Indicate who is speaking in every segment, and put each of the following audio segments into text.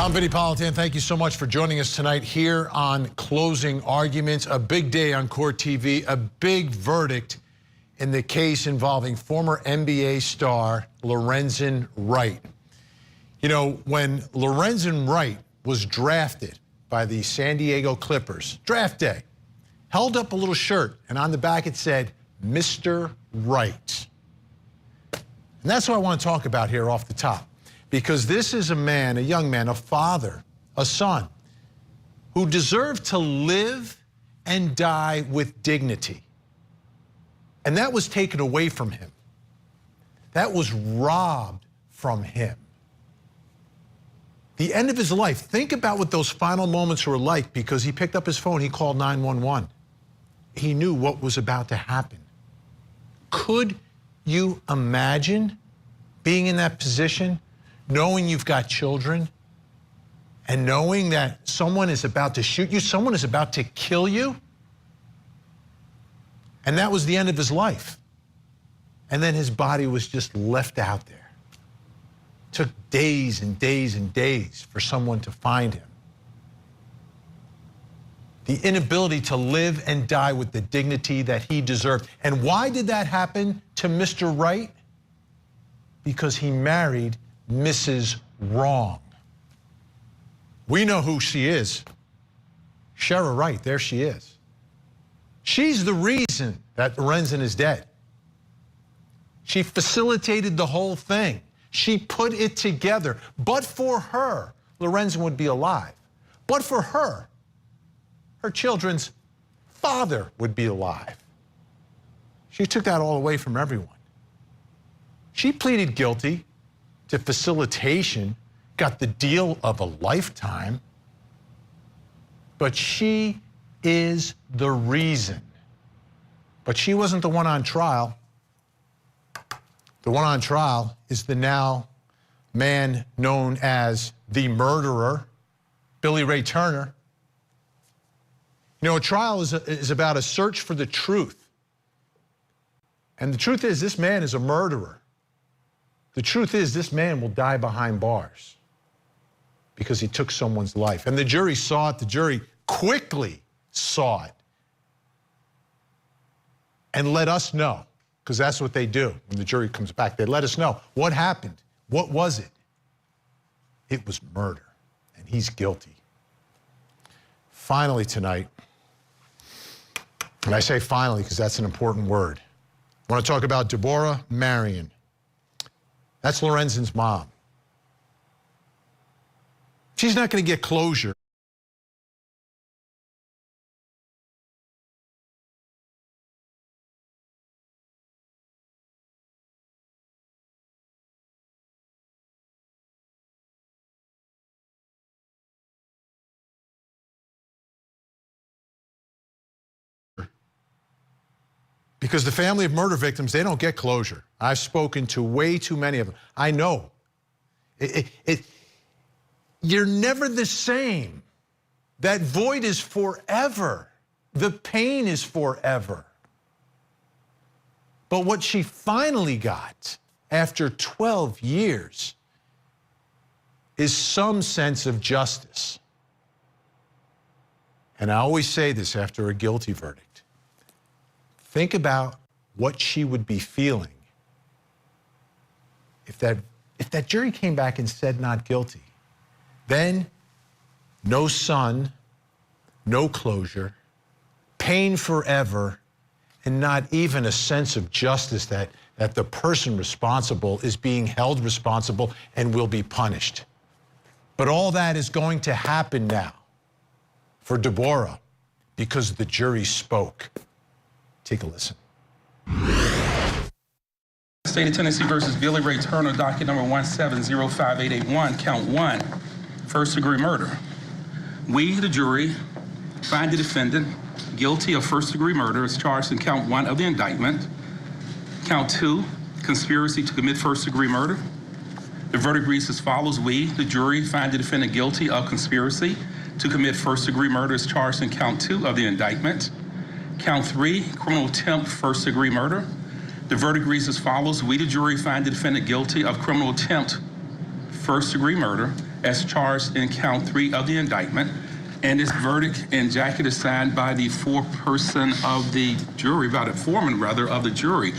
Speaker 1: I'm Vinnie Politan. Thank you so much for joining us tonight here on Closing Arguments. A big day on Court TV, a big verdict in the case involving former NBA star Lorenzen Wright. You know, when Lorenzen Wright was drafted by the San Diego Clippers, draft day, held up a little shirt, and on the back it said, Mr. Wright. And that's what I want to talk about here off the top. Because this is a man, a young man, a father, a son, who deserved to live and die with dignity. And that was taken away from him. That was robbed from him. The end of his life, think about what those final moments were like, because he picked up his phone, he called 911. He knew what was about to happen. Could you imagine being in that position? Knowing you've got children and knowing that someone is about to shoot you, someone is about to kill you. And that was the end of his life. And then his body was just left out there. It took days and days and days for someone to find him. The inability to live and die with the dignity that he deserved. And why did that happen to Mr. Wright? Because he married Mrs. Wrong. We know who she is. Sherra Wright, there she is. She's the reason that Lorenzen is dead. She facilitated the whole thing. She put it together. But for her, Lorenzen would be alive. But for her, her children's father would be alive. She took that all away from everyone. She pleaded guilty to facilitation, got the deal of a lifetime, but she is the reason. But she wasn't the one on trial. The one on trial is the now man known as the murderer, Billy Ray Turner. You know, a trial is about a search for the truth. And the truth is, this man is a murderer. The truth is, this man will die behind bars because he took someone's life. And the jury saw it. The jury quickly saw it and let us know, because that's what they do when the jury comes back. They let us know what happened. What was it? It was murder, and he's guilty. Finally tonight, and I say finally because that's an important word, I want to talk about Deborah Marion. That's Lorenzen's mom. She's not going to get closure. Because the family of murder victims, they don't get closure. I've spoken to way too many of them. I know. You're never the same. That void is forever. The pain is forever. But what she finally got after 12 years is some sense of justice. And I always say this after a guilty verdict. Think about what she would be feeling if that jury came back and said not guilty. Then no son, no closure, pain forever, and not even a sense of justice that the person responsible is being held responsible and will be punished. But all that is going to happen now for Deborah because the jury spoke. Take a listen.
Speaker 2: State of Tennessee versus Billy Ray Turner, docket number 1705881, count 1, first-degree murder. We, the jury, find the defendant guilty of first-degree murder as charged in count 1 of the indictment. Count 2, conspiracy to commit first-degree murder. The verdict reads as follows. We, the jury, find the defendant guilty of conspiracy to commit first-degree murder as charged in count 2 of the indictment. Count 3, criminal attempt first-degree murder. The verdict reads as follows. We, the jury, find the defendant guilty of criminal attempt first-degree murder as charged in count 3 of the indictment. And this verdict and jacket is signed by the foreman of the jury, of the jury.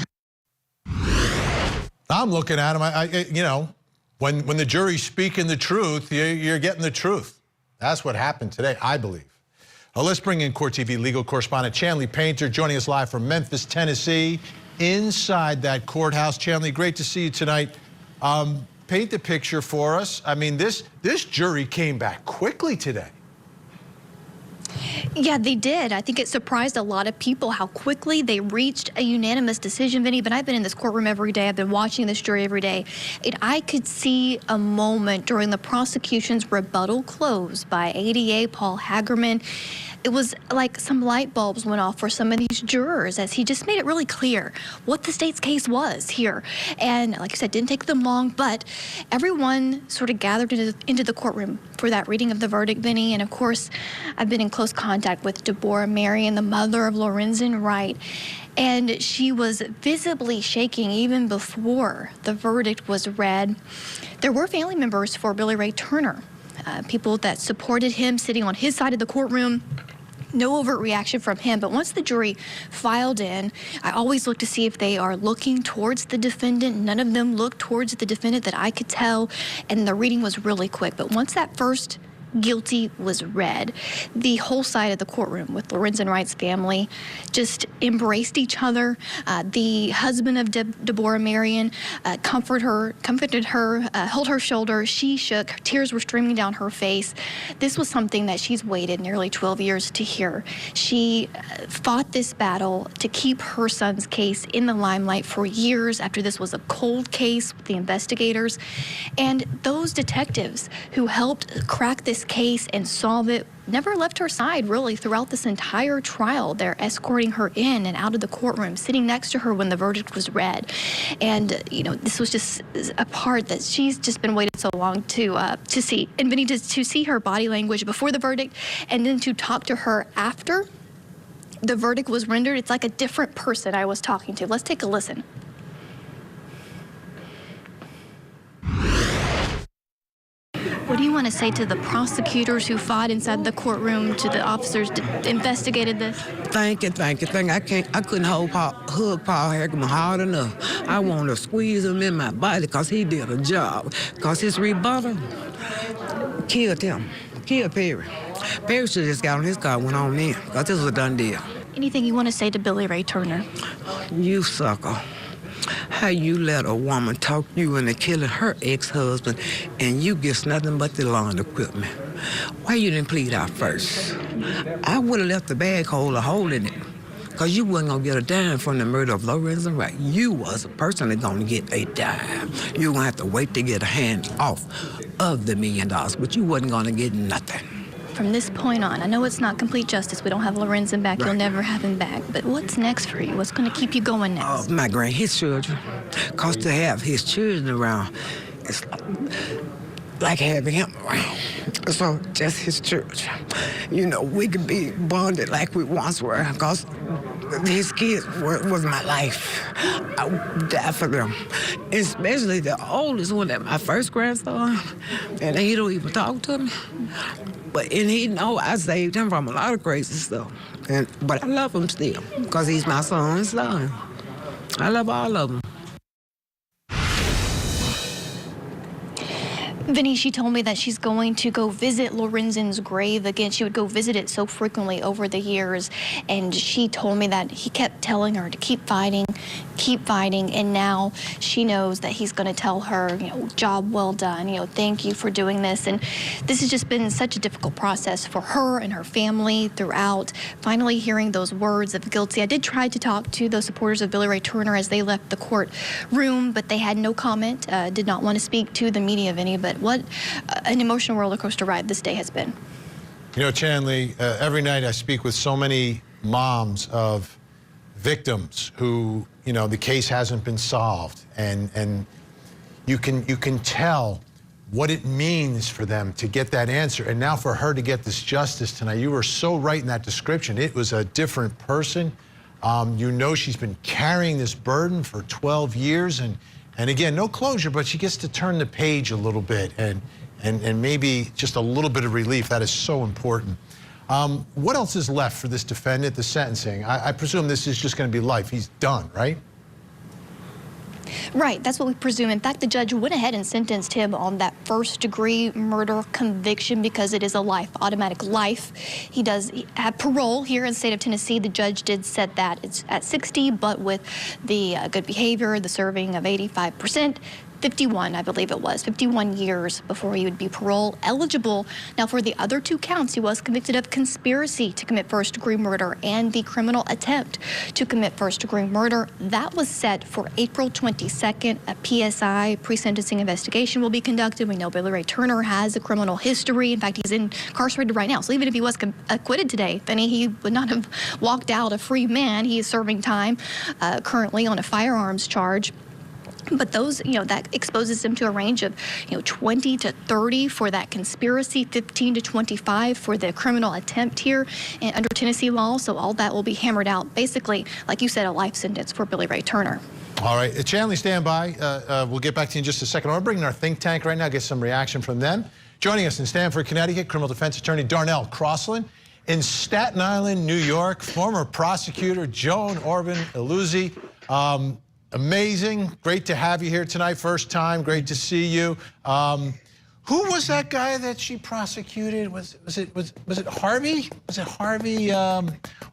Speaker 1: I'm looking at him, you know, when the jury's speaking the truth, you're getting the truth. That's what happened today, I believe. Well, let's bring in Court TV legal correspondent Chanley Painter, joining us live from Memphis, Tennessee, inside that courthouse. Chanley, great to see you tonight. Paint the picture for us. I mean, this jury came back quickly today.
Speaker 3: Yeah, they did. I think it surprised a lot of people how quickly they reached a unanimous decision, Vinnie. But I've been in this courtroom every day. I've been watching this jury every day. And I could see a moment during the prosecution's rebuttal close by ADA Paul Hagerman. It was like some light bulbs went off for some of these jurors as he just made it really clear what the state's case was here. And like I said, didn't take them long, but everyone sort of gathered into the courtroom for that reading of the verdict, Vinnie. And of course, I've been in close contact with Deborah Marion, the mother of Lorenzen Wright. And she was visibly shaking even before the verdict was read. There were family members for Billy Ray Turner, people that supported him sitting on his side of the courtroom. No overt reaction from him, but once the jury filed in, I always look to see if they are looking towards the defendant. None of them looked towards the defendant that I could tell, and the reading was really quick. But once that first guilty was read, the whole side of the courtroom with Lorenzen Wright's family just embraced each other. The husband of Deborah Marion comforted her, held her shoulder. She shook. Tears were streaming down her face. This was something that she's waited nearly 12 years to hear. She fought this battle to keep her son's case in the limelight for years after this was a cold case with the investigators. And those detectives who helped crack this case and solve it never left her side really throughout this entire trial. They're escorting her in and out of the courtroom, sitting next to her when the verdict was read. And you know, this was just a part that she's just been waiting so long to see. And Vinnie, to see her body language before the verdict and then to talk to her after the verdict was rendered, it's like a different person I was talking to. Let's take a listen. What do you want to say to the prosecutors who fought inside the courtroom, to the officers that investigated this?
Speaker 4: Thank you. I couldn't hug Paul Hagerman hard enough. I wanted to squeeze him in my body because he did a job. Because his rebuttal killed him, killed Perry. Perry should have just got on his car and went on in because this was a done deal.
Speaker 3: Anything you want to say to Billy Ray Turner?
Speaker 4: You sucker. How you let a woman talk you into killing her ex-husband and you get nothing but the lawn equipment? Why you didn't plead out first? I would have left the bag holder holding it because you wasn't going to get a dime from the murder of Lorenzen Wright. You was personally going to get a dime. You were going to have to wait to get a hand off of the $1 million, but you wasn't going to get nothing.
Speaker 3: From this point on, I know it's not complete justice. We don't have Lorenzen back. Right. You'll never have him back. But what's next for you? What's going to keep you going next?
Speaker 4: His children. Because to have his children around, it's like having him around. So just his children. You know, we could be bonded like we once were because his kids was my life. I would die for them. Especially the oldest one, that my first grandson. And he don't even talk to me. And he know I saved him from a lot of crazy stuff. But I love him still because he's my son's son. I love all of them.
Speaker 3: Vinnie, she told me that she's going to go visit Lorenzen's grave again. She would go visit it so frequently over the years. And she told me that he kept telling her to keep fighting. And now she knows that he's going to tell her, you know, job well done, you know, thank you for doing this. And this has just been such a difficult process for her and her family throughout. Finally hearing those words of guilty. I did try to talk to those supporters of Billy Ray Turner as they left the courtroom, but they had no comment, did not want to speak to the media, Vinnie. But what an emotional roller coaster ride this day has been.
Speaker 1: You know, Chanley, every night I speak with so many moms of victims who, you know, the case hasn't been solved, and you can tell what it means for them to get that answer, and now for her to get this justice tonight. You were so right in that description. It was a different person. You know, she's been carrying this burden for 12 years, and again, no closure, but she gets to turn the page a little bit and and maybe just a little bit of relief. That is so important. What else is left for this defendant, the sentencing? I presume this is just going to be life. He's done, right?
Speaker 3: Right, that's what we presume. In fact, the judge went ahead and sentenced him on that first-degree murder conviction because it is a life, automatic life. He does have parole here in the state of Tennessee. The judge did set that it's at 60, but with the good behavior, the serving of 85%, 51, I believe it was, 51 years before he would be parole eligible. Now, for the other two counts, he was convicted of conspiracy to commit first-degree murder and the criminal attempt to commit first-degree murder. That was set for April 22nd. A PSI, pre-sentencing investigation, will be conducted. We know Billy Ray Turner has a criminal history. In fact, he's incarcerated right now. So even if he was acquitted today, Vinnie, he would not have walked out a free man. He is serving time currently on a firearms charge. But those, that exposes him to a range of, 20 to 30 for that conspiracy, 15 to 25 for the criminal attempt here under Tennessee law. So all that will be hammered out. Basically, like you said, a life sentence for Billy Ray Turner. All
Speaker 1: right, Chanley, stand by. We'll get back to you in just a second. I want to bring in our think tank right now, get some reaction from them. Joining us in Stamford, Connecticut, criminal defense attorney Darnell Crosland. In Staten Island, New York, former prosecutor Joan Orban Iluzzi. Amazing. Great to have you here tonight. First time. Great to see you. Who was that guy that she prosecuted? Was it Harvey? Was it Harvey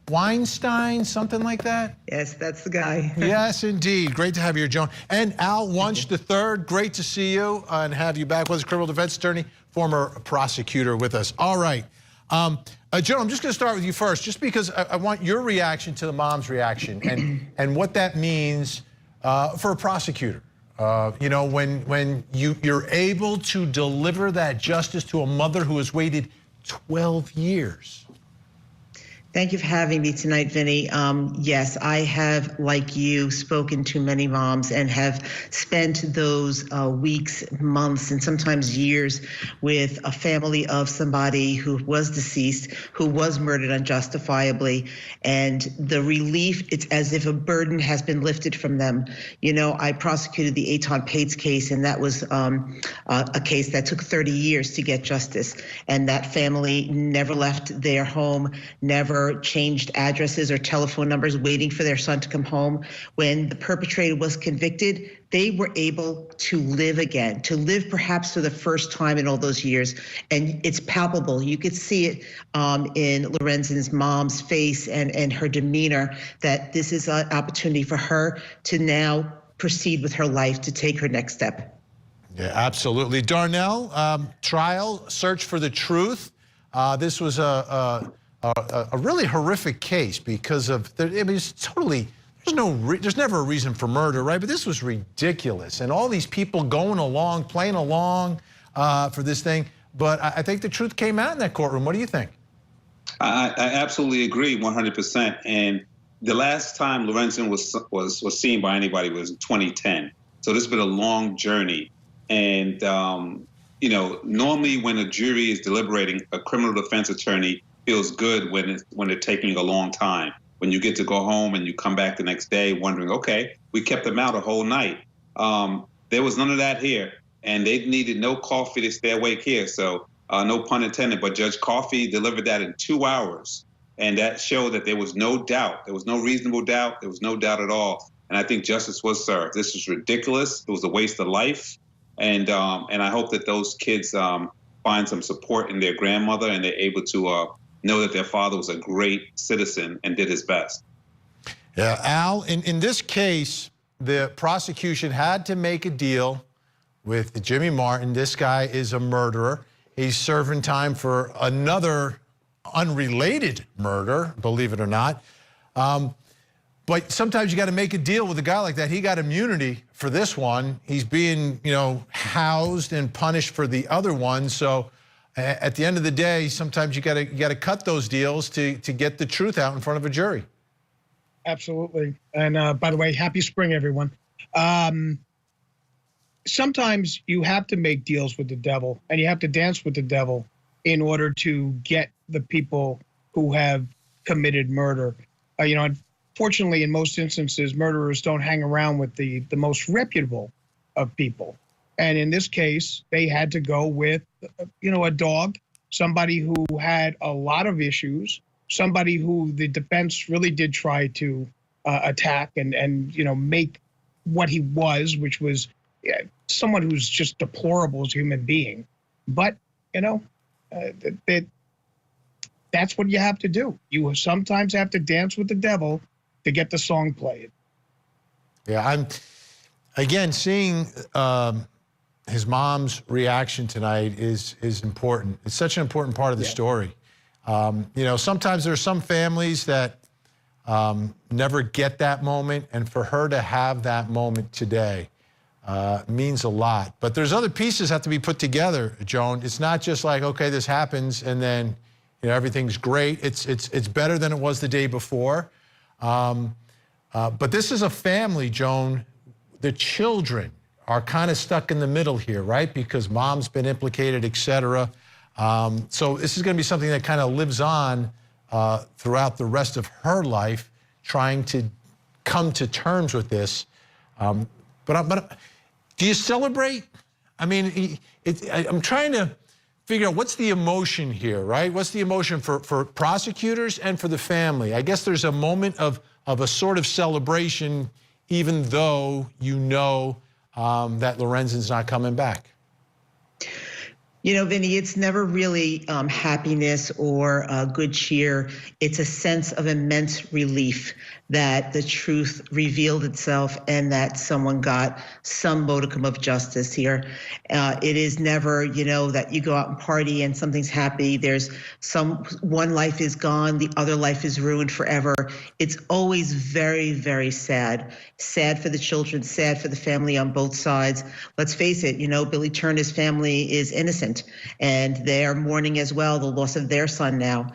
Speaker 1: Weinstein? Something like that?
Speaker 5: Yes, that's the guy.
Speaker 1: Yes, indeed. Great to have you here, Joan. And Al Wunsch III. Great to see you and have you back with us, criminal defense attorney, former prosecutor with us. All right. Joan, I'm just going to start with you first, just because I want your reaction to the mom's reaction and what that means for a prosecutor. When you're able to deliver that justice to a mother who has waited 12 years.
Speaker 5: Thank you for having me tonight, Vinnie. Yes, I have, like you, spoken to many moms and have spent those weeks, months, and sometimes years with a family of somebody who was deceased, who was murdered unjustifiably. And the relief, it's as if a burden has been lifted from them. I prosecuted the Aton Pates case, and that was a case that took 30 years to get justice. And that family never left their home, never changed addresses or telephone numbers, waiting for their son to come home. When the perpetrator was convicted, they were able to live again, to live perhaps for the first time in all those years. And it's palpable. You could see it in Lorenzen's mom's face and her demeanor, that this is an opportunity for her to now proceed with her life, to take her next step.
Speaker 1: Yeah, absolutely. Darnell, trial, search for the truth. This was a really horrific case because of, it's totally, there's never a reason for murder, right? But this was ridiculous. And all these people going along, playing along for this thing. But I think the truth came out in that courtroom. What do you think?
Speaker 6: I absolutely agree 100%. And the last time Lorenzen was seen by anybody was in 2010. So this has been a long journey. And, normally when a jury is deliberating, a criminal defense attorney feels good when they're taking a long time. When you get to go home and you come back the next day wondering, okay, we kept them out a whole night. There was none of that here, and they needed no coffee to stay awake here. So no pun intended, but Judge Coffey delivered that in 2 hours, and that showed that there was no doubt. There was no reasonable doubt. There was no doubt at all. And I think justice was served. This was ridiculous. It was a waste of life, and I hope that those kids find some support in their grandmother and they're able to know that their father was a great citizen and did his best.
Speaker 1: Yeah, Al, in this case, the prosecution had to make a deal with Jimmy Martin. This guy is a murderer. He's serving time for another unrelated murder, believe it or not. But sometimes you got to make a deal with a guy like that. He got immunity for this one. He's being, housed and punished for the other one. So at the end of the day, sometimes you got to cut those deals to get the truth out in front of a jury.
Speaker 7: Absolutely. And by the way, happy spring, everyone. Sometimes you have to make deals with the devil, and you have to dance with the devil in order to get the people who have committed murder. Unfortunately, in most instances, murderers don't hang around with the most reputable of people. And in this case, they had to go with a dog, somebody who had a lot of issues, somebody who the defense really did try to attack and make what he was, which was someone who's just deplorable as a human being. But that's what you have to do. You sometimes have to dance with the devil to get the song played.
Speaker 1: Yeah, I'm again seeing his mom's reaction tonight is important. It's such an important part of the story. Sometimes there are some families that never get that moment, and for her to have that moment today means a lot. But there's other pieces have to be put together, Joan. It's not just like, okay, this happens and then everything's great. It's better than it was the day before. But this is a family, Joan. The children are kind of stuck in the middle here, right? Because mom's been implicated, et cetera. So this is going to be something that kind of lives on throughout the rest of her life, trying to come to terms with this. But do you celebrate? I mean, I'm trying to figure out what's the emotion here, right? What's the emotion for prosecutors and for the family? I guess there's a moment of a sort of celebration, even though that Lorenzen's not coming back.
Speaker 5: Vinnie, it's never really happiness or good cheer. It's a sense of immense relief that the truth revealed itself and that someone got some modicum of justice here. It is never, that you go out and party and something's happy. There's one life is gone, the other life is ruined forever. It's always very, very sad. Sad for the children, sad for the family on both sides. Let's face it, Billy Turner's family is innocent, and they are mourning as well the loss of their son now,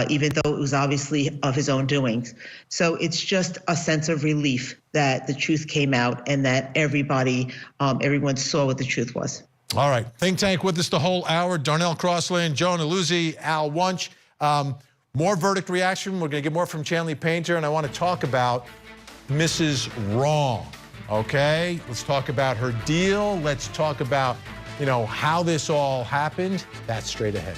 Speaker 5: even though it was obviously of his own doings. So it's just a sense of relief that the truth came out and that everyone saw what the truth was.
Speaker 1: All right, Think Tank with us the whole hour. Darnell Crossland, Joan Aluzzi, Al Wunsch. More verdict reaction. We're going to get more from Chanley Painter, and I want to talk about Mrs. Wrong, okay? Let's talk about her deal. Let's talk about, how this all happened. That's straight ahead.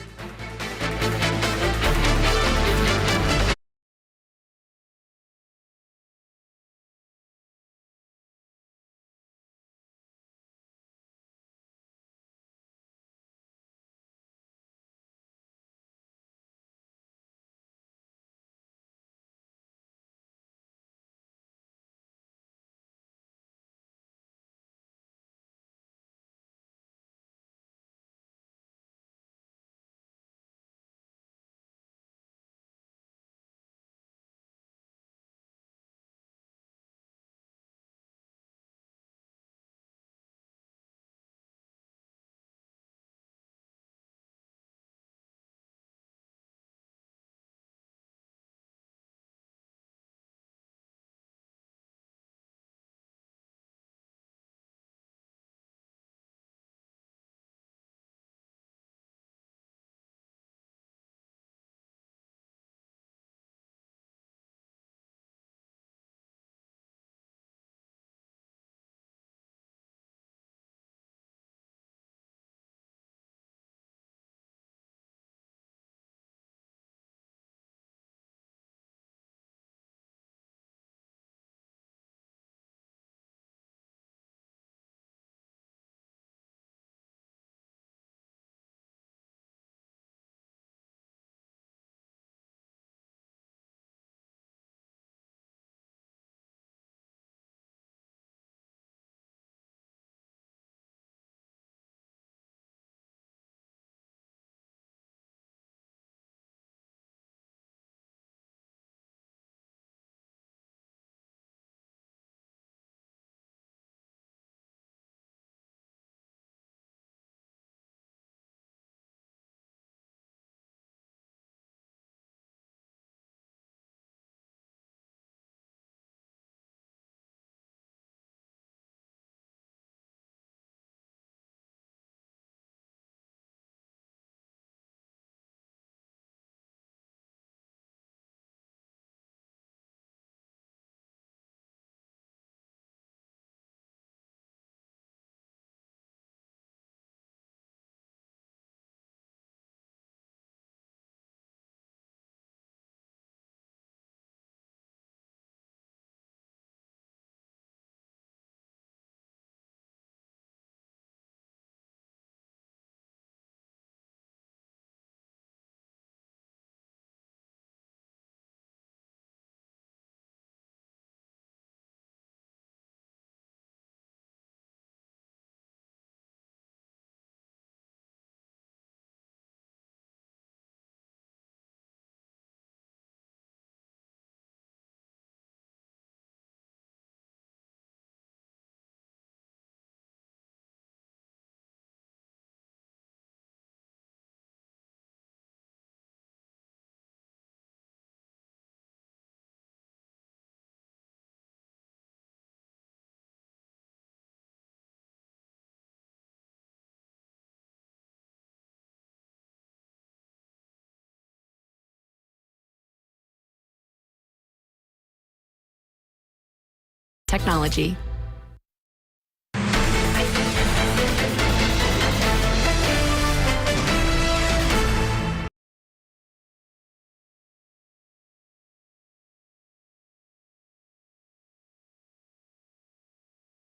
Speaker 8: technology.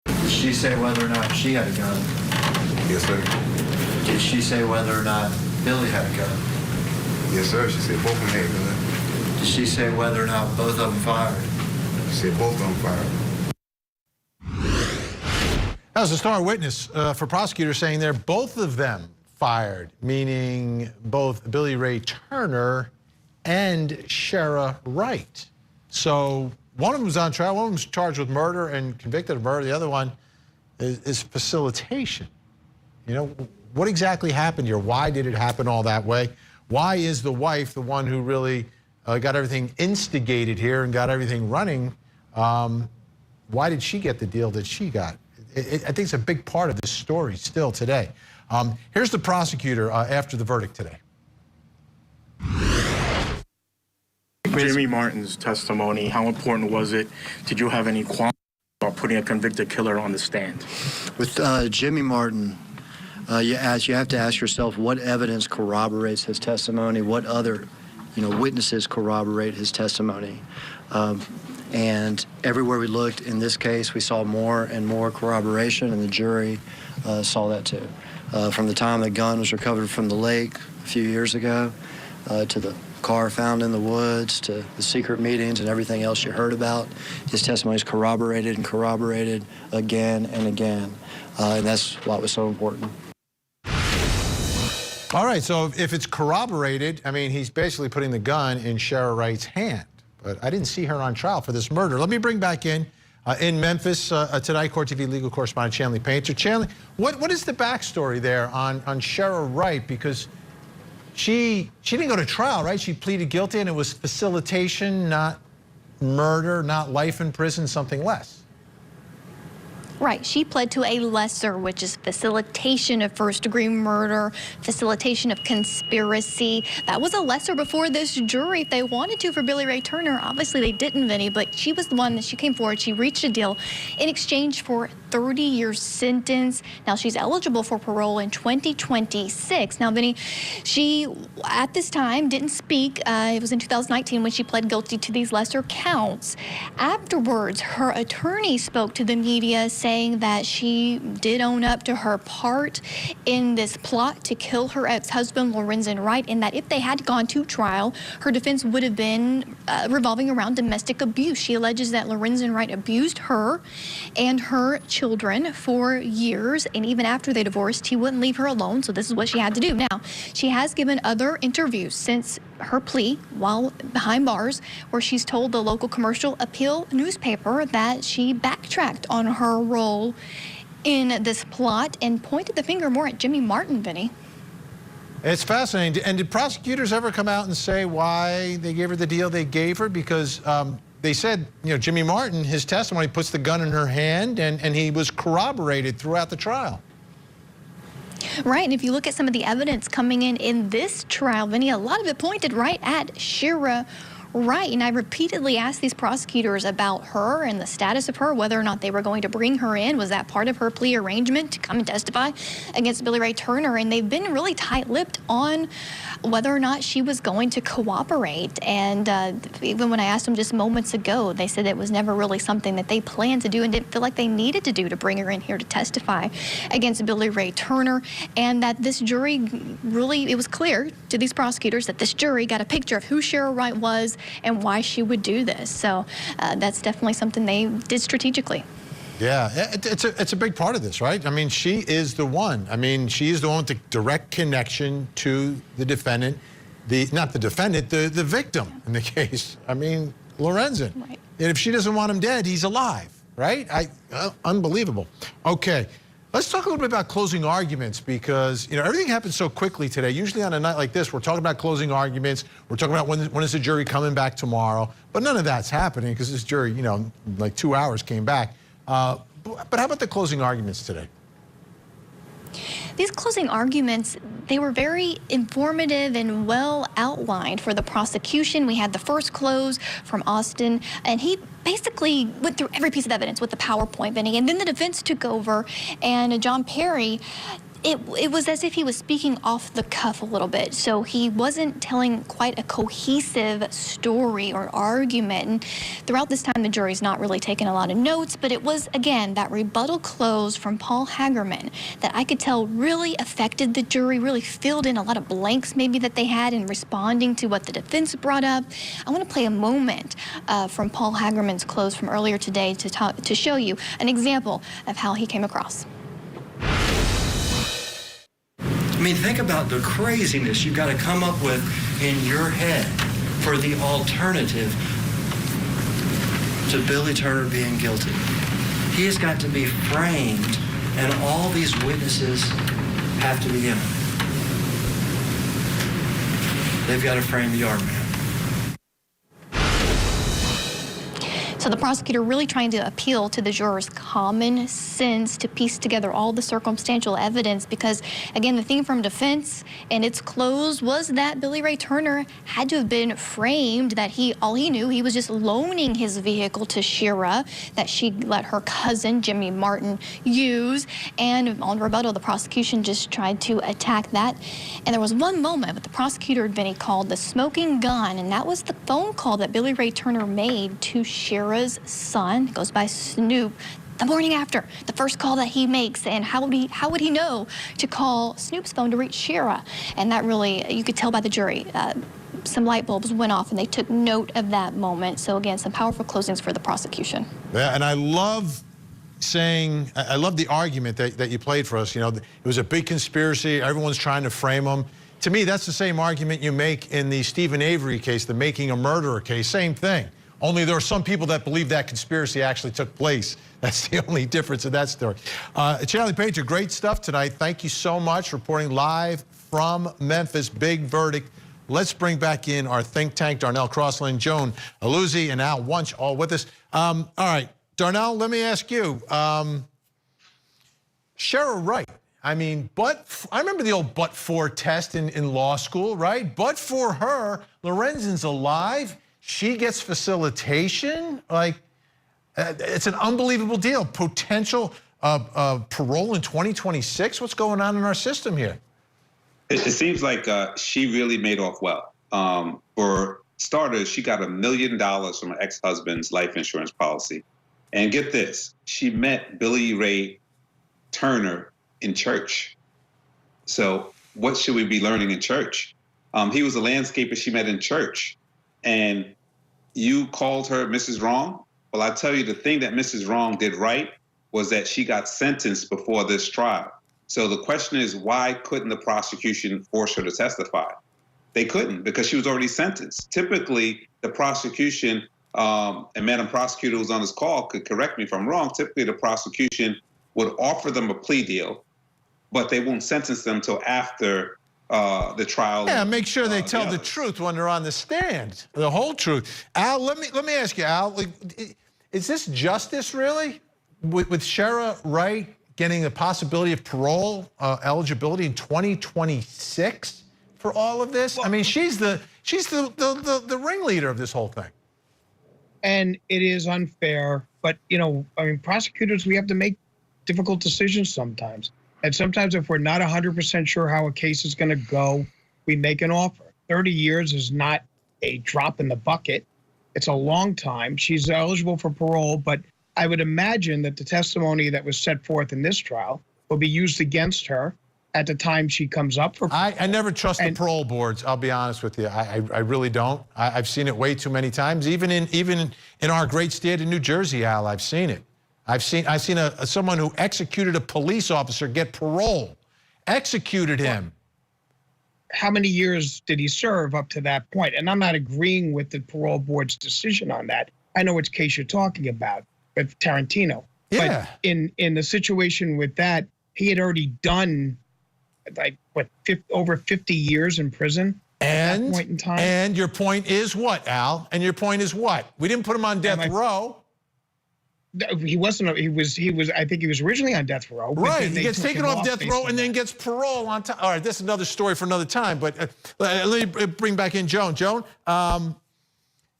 Speaker 9: Did she say whether or not she had a gun?
Speaker 10: Yes, sir.
Speaker 9: Did she say whether or not Billy had a gun?
Speaker 10: Yes, sir. She said both of them had guns.
Speaker 9: Did she say whether or not both of them fired?
Speaker 10: She said both of them fired.
Speaker 1: That was a star witness for prosecutors saying there both of them fired, meaning both Billy Ray Turner and Sherra Wright. So one of them was on trial, one of them was charged with murder and convicted of murder. The other one is facilitation. You know, what exactly happened here? Why did it happen all that way? Why is the wife the one who really got everything instigated here and got everything running? Why did she get the deal that she got? I think it's a big part of this story still today. Here's the prosecutor after the verdict today.
Speaker 11: Jimmy Martin's testimony, how important was it? Did you have any qualms about putting a convicted killer on the stand?
Speaker 9: With Jimmy Martin, you have to ask yourself what evidence corroborates his testimony, what other witnesses corroborate his testimony. And everywhere we looked in this case, we saw more and more corroboration, and the jury saw that too. From the time the gun was recovered from the lake a few years ago, to the car found in the woods, to the secret meetings and everything else you heard about, his testimony is corroborated and corroborated again and again. And that's why it was so important.
Speaker 1: All right, so if it's corroborated, I mean, he's basically putting the gun in Sherra Wright's hand. But I didn't see her on trial for this murder. Let me bring back in Memphis tonight, Court TV legal correspondent Chanley Painter. Chanley, what is the backstory there on Sherra Wright? Because she didn't go to trial, right? She pleaded guilty, and it was facilitation, not murder, not life in prison, something less.
Speaker 3: Right, she pled to a lesser, which is facilitation of first-degree murder, facilitation of conspiracy. That was a lesser before this jury if they wanted to for Billy Ray Turner. Obviously they didn't, Vinnie, but she was the one that she came forward. She reached a deal in exchange for a 30-year sentence. Now she's eligible for parole in 2026. Now, Vinnie, she at this time didn't speak. It was in 2019 when she pled guilty to these lesser counts. Afterwards, her attorney spoke to the media saying that she did own up to her part in this plot to kill her ex-husband, Lorenzen Wright, and that if they had gone to trial, her defense would have been revolving around domestic abuse. She alleges that Lorenzen Wright abused her and her children for years, and even after they divorced, he wouldn't leave her alone, so this is what she had to do. Now, she has given other interviews since her plea while behind bars, where she's told the local commercial appeal newspaper that she backtracked on her role in this plot and pointed the finger more at Jimmy Martin, Vinnie.
Speaker 1: It's fascinating. And did prosecutors ever come out and say why they gave her the deal they gave her? Because they said, Jimmy Martin, his testimony puts the gun in her hand, and he was corroborated throughout the trial.
Speaker 3: Right, and if you look at some of the evidence coming in this trial, Vinnie, a lot of it pointed right at Sherra Wright. And I repeatedly asked these prosecutors about her and the status of her, whether or not they were going to bring her in. Was that part of her plea arrangement to come and testify against Billy Ray Turner? And they've been really tight-lipped on whether or not she was going to cooperate. And even when I asked them just moments ago, they said it was never really something that they planned to do and didn't feel like they needed to do to bring her in here to testify against Billy Ray Turner. And that this jury really, it was clear to these prosecutors that this jury got a picture of who Sherra Wright was and why she would do this. So that's definitely something they did strategically.
Speaker 1: Yeah, it's a big part of this, right? I mean, she is the one. I mean, she is the one with the direct connection to the defendant, not the defendant, the victim in the case. I mean, Lorenzen. Right. And if she doesn't want him dead, he's alive, right? Unbelievable. Okay, let's talk a little bit about closing arguments, because everything happens so quickly today. Usually on a night like this, we're talking about closing arguments. We're talking about when is the jury coming back tomorrow, but none of that's happening because this jury, like 2 hours came back. But how about the closing arguments today?
Speaker 3: These closing arguments, they were very informative and well outlined for the prosecution. We had the first close from Austin, and he basically went through every piece of evidence with the PowerPoint, Vinnie, and then the defense took over, and John Perry, it was as if he was speaking off the cuff a little bit. So he wasn't telling quite a cohesive story or argument. And throughout this time, the jury's not really taking a lot of notes, but it was, again, that rebuttal close from Paul Hagerman that I could tell really affected the jury, really filled in a lot of blanks maybe that they had in responding to what the defense brought up. I want to play a moment from Paul Hagerman's close from earlier today to show you an example of how he came across.
Speaker 9: I mean, think about the craziness you've got to come up with in your head for the alternative to Billy Turner being guilty. He has got to be framed, and all these witnesses have to be in it. They've got to frame the argument.
Speaker 3: So the prosecutor really trying to appeal to the jurors' common sense to piece together all the circumstantial evidence because, again, the theme from defense and its close was that Billy Ray Turner had to have been framed, that all he knew, he was just loaning his vehicle to Sherra that she let her cousin, Jimmy Martin, use. And on rebuttal, the prosecution just tried to attack that. And there was one moment that the prosecutor, Vinnie, called the smoking gun, and that was the phone call that Billy Ray Turner made to Sherra's son, goes by Snoop, the morning after, the first call that he makes. And how would he know to call Snoop's phone to reach Sherra? And that really, you could tell by the jury, some light bulbs went off and they took note of that moment. So again, some powerful closings for the prosecution.
Speaker 1: Yeah, and I love the argument that you played for us. You know, it was a big conspiracy. Everyone's trying to frame him. To me, that's the same argument you make in the Stephen Avery case, the making a murderer case. Same thing. Only there are some people that believe that conspiracy actually took place. That's the only difference in that story. Charlie Painter, great stuff tonight. Thank you so much. Reporting live from Memphis. Big verdict. Let's bring back in our think tank, Darnell Crossland, Joan Aluzzi, and Al Wunsch, all with us. All right, Darnell, let me ask you. Sherra Wright. I mean, I remember the old but-for test in law school, right? But for her, Lorenzen's alive. She gets facilitation. Like, it's an unbelievable deal. Potential parole in 2026. What's going on in our system here?
Speaker 6: It seems like she really made off well. For starters, she got $1 million from her ex-husband's life insurance policy. And get this, she met Billy Ray Turner in church. So what should we be learning in church? He was a landscaper she met in church. And you called her Mrs. Wrong? Well, I tell you, the thing that Mrs. Wrong did right was that she got sentenced before this trial. So the question is, why couldn't the prosecution force her to testify? They couldn't because she was already sentenced. Typically, the prosecution, and Madam Prosecutor who's on this call could correct me if I'm wrong, typically the prosecution would offer them a plea deal, but they won't sentence them until after the trial.
Speaker 1: Yeah, make sure they tell the truth when they're on the stand, the whole truth. Al, let me ask you, Al, is this justice really? With Sherra Wright getting the possibility of parole eligibility in 2026 for all of this? I mean, she's the ringleader of this whole thing.
Speaker 7: And it is unfair, but I mean, prosecutors, we have to make difficult decisions sometimes. And sometimes if we're not 100% sure how a case is going to go, we make an offer. 30 years is not a drop in the bucket. It's a long time. She's eligible for parole, but I would imagine that the testimony that was set forth in this trial will be used against her at the time she comes up for parole.
Speaker 1: I never trust the parole boards, I'll be honest with you. I really don't. I've seen it way too many times. Even in our great state of New Jersey, Al, I've seen it. I've seen someone who executed a police officer get parole, executed him.
Speaker 7: How many years did he serve up to that point? And I'm not agreeing with the parole board's decision on that. I know which case you're talking about, with Tarantino.
Speaker 1: Yeah.
Speaker 7: But in the situation with that, he had already done over 50 years in prison at that point in time.
Speaker 1: And your point is what, Al? And your point is what? We didn't put him on death row.
Speaker 7: He wasn't. He was. I think he was originally on death row. But
Speaker 1: Right,
Speaker 7: then
Speaker 1: he
Speaker 7: they
Speaker 1: gets
Speaker 7: took
Speaker 1: taken
Speaker 7: him
Speaker 1: off death
Speaker 7: based
Speaker 1: row
Speaker 7: on
Speaker 1: and then
Speaker 7: that.
Speaker 1: gets parole on top. All right, this is another story for another time, but let me bring back in Joan. Joan,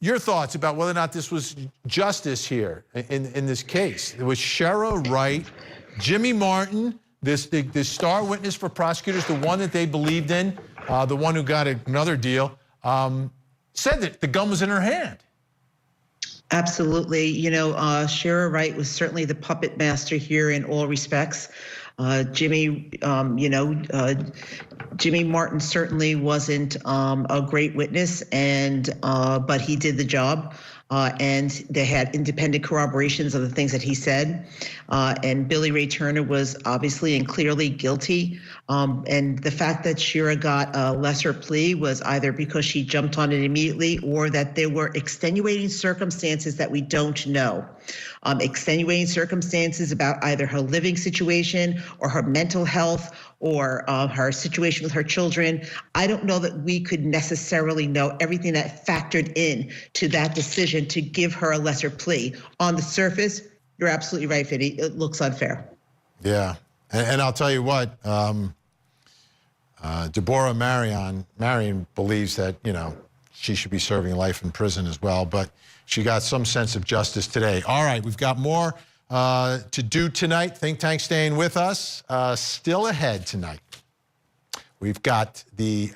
Speaker 1: your thoughts about whether or not this was justice here in this case. It was Sherra, Wright, Jimmy Martin, this star witness for prosecutors, the one that they believed in, the one who got another deal, said that the gun was in her hand.
Speaker 5: Absolutely. Sherra Wright was certainly the puppet master here in all respects. Jimmy, Jimmy Martin certainly wasn't a great witness, but he did the job. And they had independent corroborations of the things that he said. And Billy Ray Turner was obviously and clearly guilty. And the fact that Sherra got a lesser plea was either because she jumped on it immediately or that there were extenuating circumstances that we don't know. Extenuating circumstances about either her living situation or her mental health or her situation with her children. I don't know that we could necessarily know everything that factored in to that decision to give her a lesser plea. On the surface, you're absolutely right, Vinnie. It looks unfair.
Speaker 1: Yeah, and I'll tell you what, Deborah Marion believes that, she should be serving life in prison as well, but she got some sense of justice today. All right, we've got more to do tonight. Think Tank staying with us. Still ahead tonight, we've got the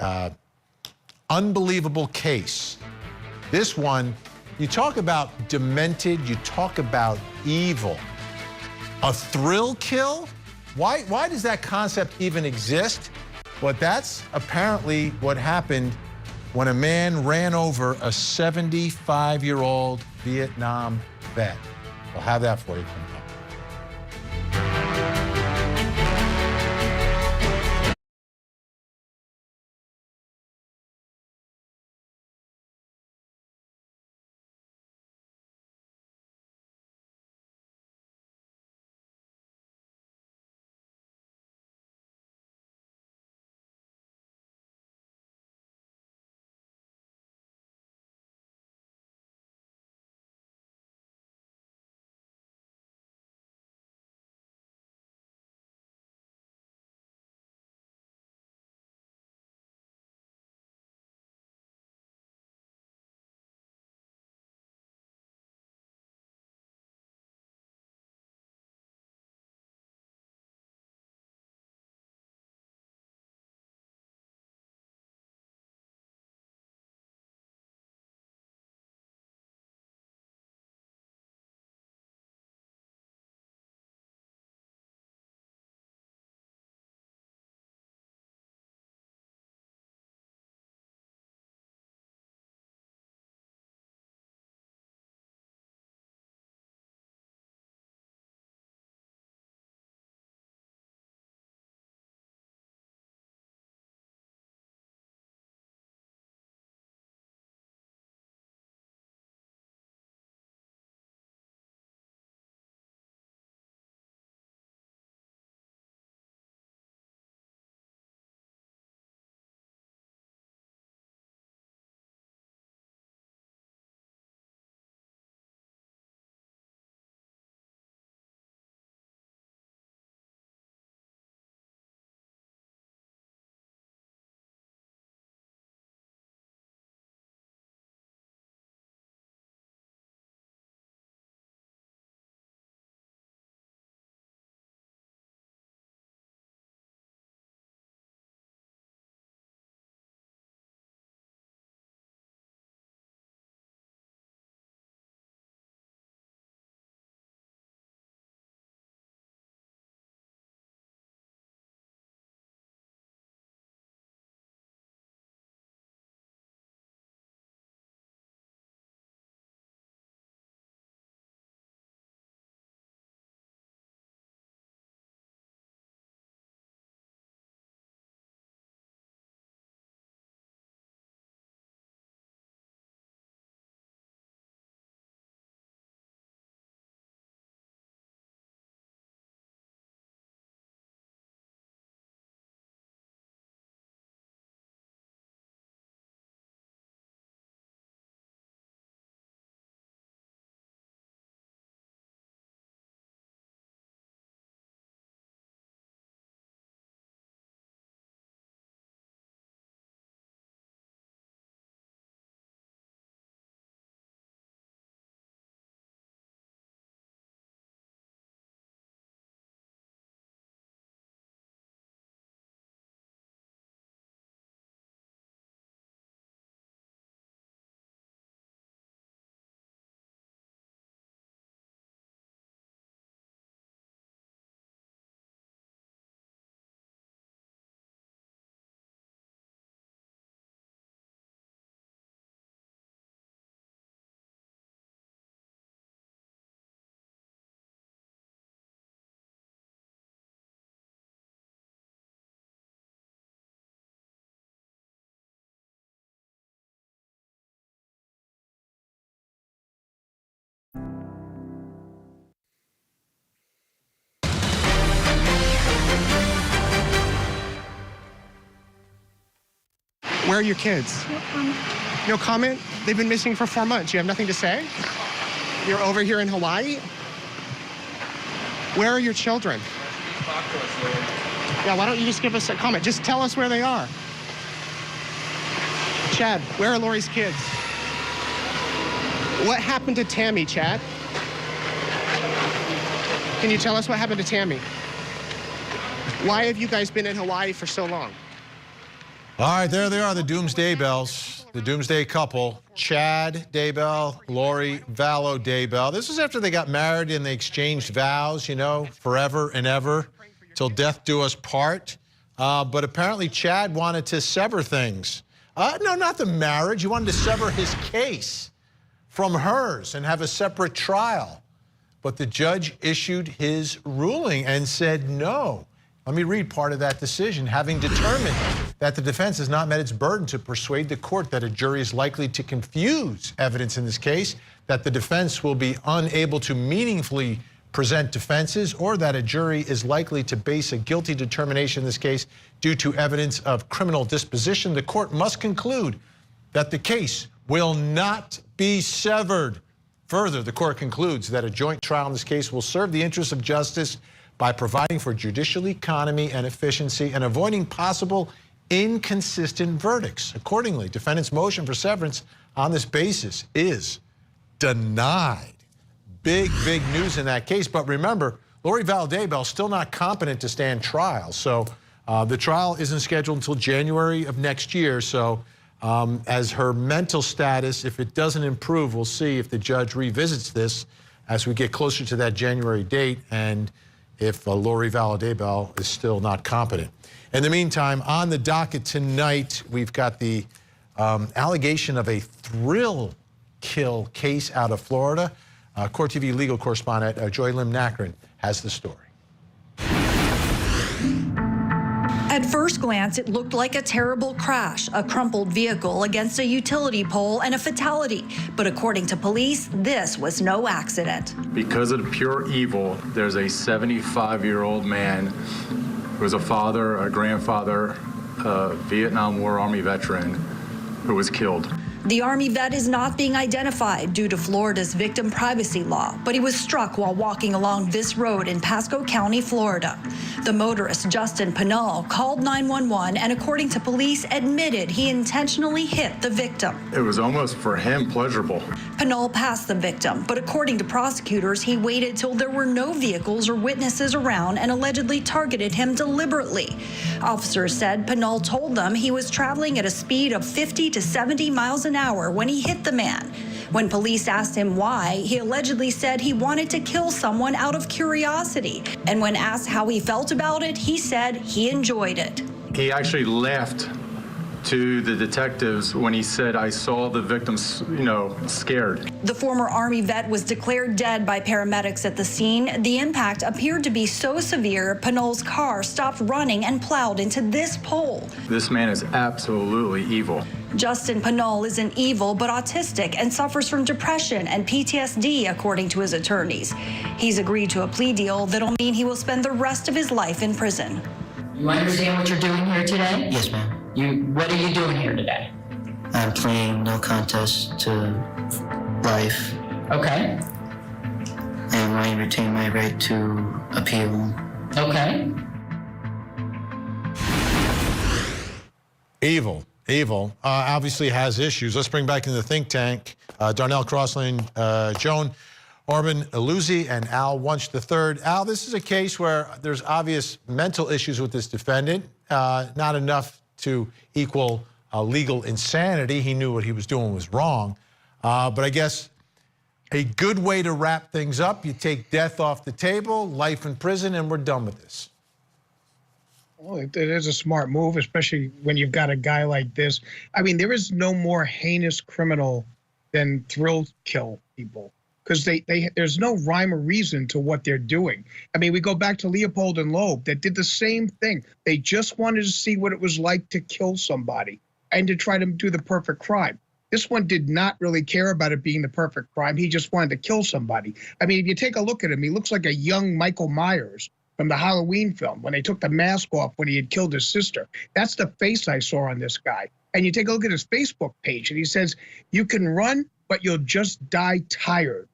Speaker 1: unbelievable case. This one, you talk about demented, you talk about evil. A thrill kill? Why does that concept even exist? But that's apparently what happened when a man ran over a 75-year-old Vietnam vet. We'll have that for you coming up.
Speaker 8: Where are your kids?
Speaker 3: No comment.
Speaker 8: No comment? They've been missing for 4 months. You have nothing to say? You're over here in Hawaii? Where are your children? Yeah, why don't you just give us a comment? Just tell us where they are. Chad, where are Lori's kids? What happened to Tammy, Chad? Can you tell us what happened to Tammy? Why have you guys been in Hawaii for so long?
Speaker 1: All right, there they are, the Doomsday Bells, the Doomsday couple, Chad Daybell, Lori Vallow Daybell. This was after they got married and they exchanged vows, you know, forever and ever, till death do us part. But apparently Chad wanted to sever things. No, not the marriage. He wanted to sever his case from hers and have a separate trial. But the judge issued his ruling and said no. Let me read part of that decision. Having determined that the defense has not met its burden to persuade the court that a jury is likely to confuse evidence in this case, that the defense will be unable to meaningfully present defenses, or that a jury is likely to base a guilty determination in this case due to evidence of criminal disposition, the court must conclude that the case will not be severed. Further, the court concludes that a joint trial in this case will serve the interests of justice by providing for judicial economy and efficiency and avoiding possible inconsistent verdicts. Accordingly, defendant's motion for severance on this basis is denied. Big news in that case. But remember, Lori Vallow Daybell still not competent to stand trial. So the trial isn't scheduled until January of next year. So as her mental status, if it doesn't improve, we'll see if the judge revisits this as we get closer to that January date, and if Lori Vallow Daybell is still not competent. In the meantime, on the docket tonight, we've got the allegation of a thrill kill case out of Florida. Court TV legal correspondent Joy Lim Nakrin has the story.
Speaker 12: At first glance, it looked like a terrible crash, a crumpled vehicle against a utility pole, and a fatality. But according to police, this was no accident.
Speaker 11: Because of pure evil, there's a 75-year-old man who was a father, a grandfather, a Vietnam War Army veteran who was killed.
Speaker 12: The Army vet is not being identified due to Florida's victim privacy law, but he was struck while walking along this road in Pasco County, Florida. The motorist, Justin Pinal, called 911 and, according to police, admitted he intentionally hit the victim.
Speaker 11: It was almost, for him, pleasurable.
Speaker 12: Pinal passed the victim, but according to prosecutors, he waited till there were no vehicles or witnesses around and allegedly targeted him deliberately. Officers said Pinal told them he was traveling at a speed of 50 to 70 miles an hour when he hit the man. When police asked him why, he allegedly said he wanted to kill someone out of curiosity. And when asked how he felt about it, he said he enjoyed it.
Speaker 11: He actually laughed to the detectives when he said, "I saw the victim, scared."
Speaker 12: The former Army vet was declared dead by paramedics at the scene. The impact appeared to be so severe, Pinal's car stopped running and plowed into this pole.
Speaker 11: This man is absolutely evil.
Speaker 12: Justin Pinal isn't evil, but autistic and suffers from depression and PTSD, according to his attorneys. He's agreed to a plea deal that'll mean he will spend the rest of his life in prison.
Speaker 13: You understand what you're doing here today?
Speaker 14: Yes, ma'am.
Speaker 13: What are you doing here today?
Speaker 14: I'm pleading no contest to life.
Speaker 13: Okay.
Speaker 14: And I retain my right to appeal.
Speaker 13: Okay.
Speaker 1: Evil. Obviously has issues. Let's bring back in the think tank Darnell Crosland, Joan Orban Aluzzi, and Al Wunsch III. Al, this is a case where there's obvious mental issues with this defendant, not enough to equal legal insanity. He knew what he was doing was wrong. But I guess a good way to wrap things up, you take death off the table, life in prison, and we're done with this.
Speaker 7: Well, it is a smart move, especially when you've got a guy like this. I mean, there is no more heinous criminal than thrill kill people, because there's no rhyme or reason to what they're doing. I mean, we go back to Leopold and Loeb that did the same thing. They just wanted to see what it was like to kill somebody and to try to do the perfect crime. This one did not really care about it being the perfect crime. He just wanted to kill somebody. I mean, if you take a look at him, he looks like a young Michael Myers from the Halloween film when they took the mask off when he had killed his sister. That's the face I saw on this guy. And you take a look at his Facebook page, and he says, you can run, but you'll just die tired.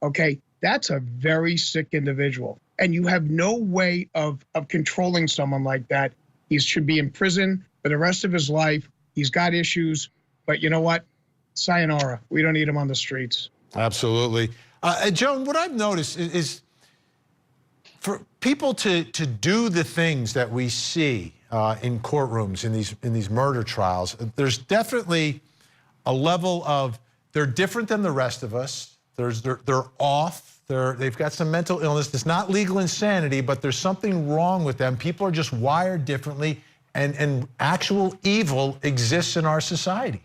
Speaker 7: Okay, that's a very sick individual. And you have no way of controlling someone like that. He should be in prison for the rest of his life. He's got issues, but you know what? Sayonara. We don't need him on the streets.
Speaker 1: Absolutely. Joan, what I've noticed is for people to do the things that we see in courtrooms, in these murder trials, there's definitely a level of, they're different than the rest of us. They're off. They've got some mental illness. It's not legal insanity, but there's something wrong with them. People are just wired differently, and actual evil exists in our society.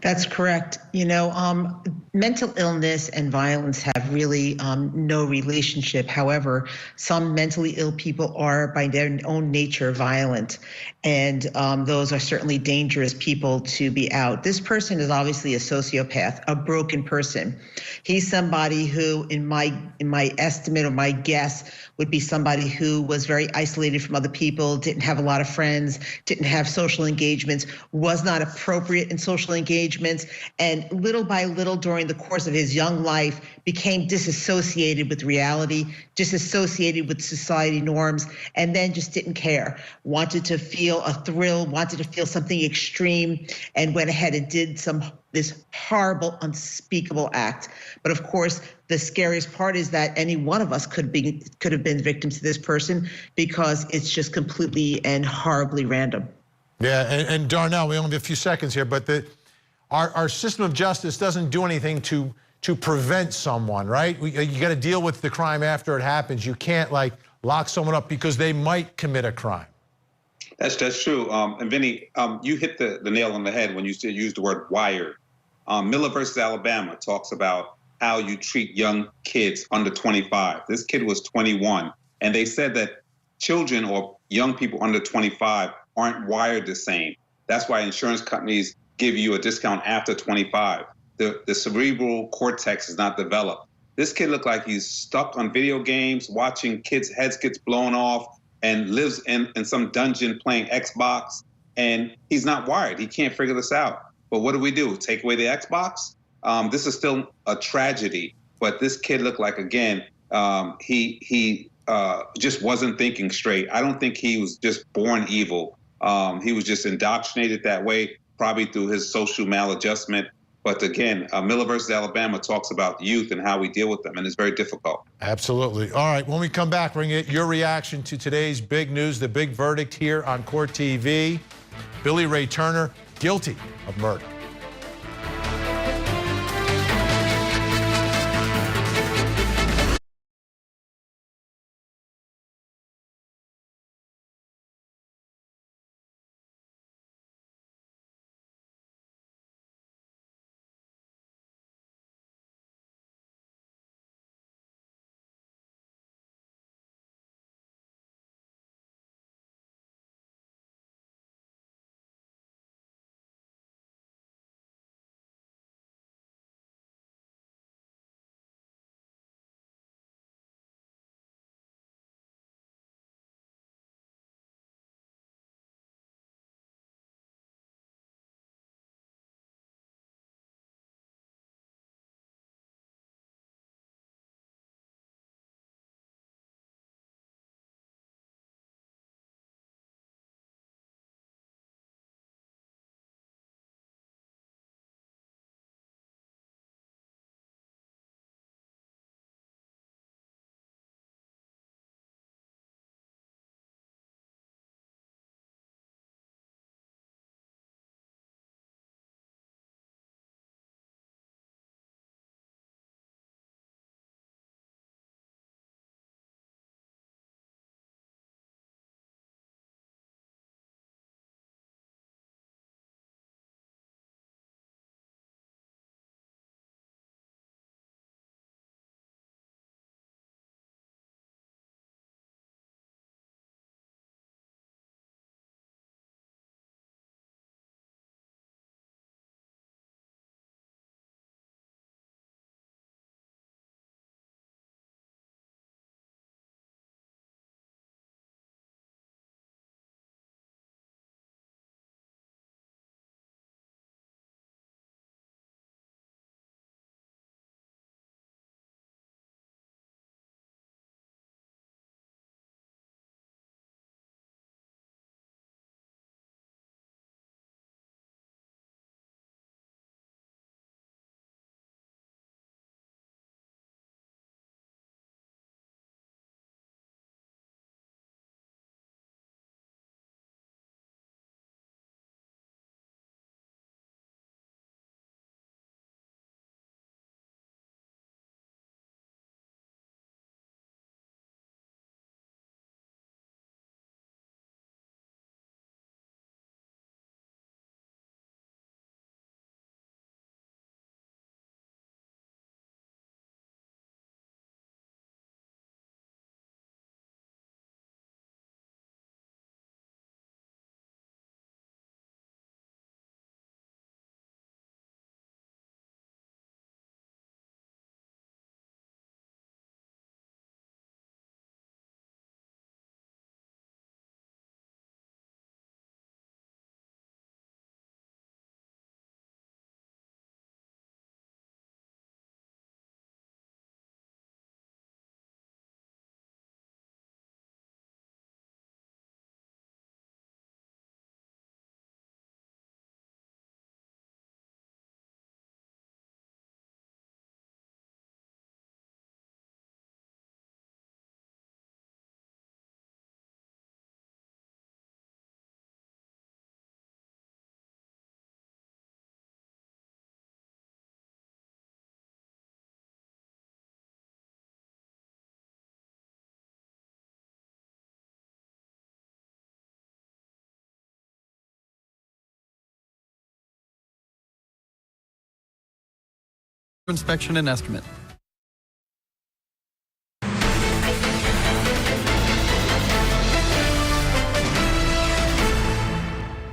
Speaker 5: That's correct. You know, mental illness and violence have really no relationship. However, some mentally ill people are by their own nature violent, and those are certainly dangerous people to be out. This person is obviously a sociopath, a broken person. He's somebody who, in my estimate or my guess, would be somebody who was very isolated from other people, didn't have a lot of friends, didn't have social engagements, was not appropriate in social engagements, and little by little during the course of his young life became disassociated with reality, disassociated with society norms, and then just didn't care. Wanted to feel a thrill, wanted to feel something extreme, and went ahead and did this horrible, unspeakable act. But of course, the scariest part is that any one of us could have been victims to this person, because it's just completely and horribly random.
Speaker 1: Yeah, and Darnell, we only have a few seconds here, but our system of justice doesn't do anything to prevent someone, right? You got to deal with the crime after it happens. You can't like lock someone up because they might commit a crime.
Speaker 6: That's true. And Vinnie, you hit the nail on the head when you used the word wired. Miller versus Alabama talks about how you treat young kids under 25. This kid was 21, and they said that children or young people under 25 aren't wired the same. That's why insurance companies give you a discount after 25. The cerebral cortex is not developed. This kid looked like he's stuck on video games, watching kids' heads get blown off, and lives in some dungeon playing Xbox, and he's not wired. He can't figure this out. But what do? Take away the Xbox? This is still a tragedy, but this kid looked like, again, he just wasn't thinking straight. I don't think he was just born evil. He was just indoctrinated that way, probably through his social maladjustment. But again, Miller versus Alabama talks about youth and how we deal with them, and it's very difficult.
Speaker 1: Absolutely. All right, when we come back, we're going to get your reaction to today's big news, the big verdict here on Court TV. Billy Ray Turner, guilty of murder.
Speaker 15: inspection and estimate.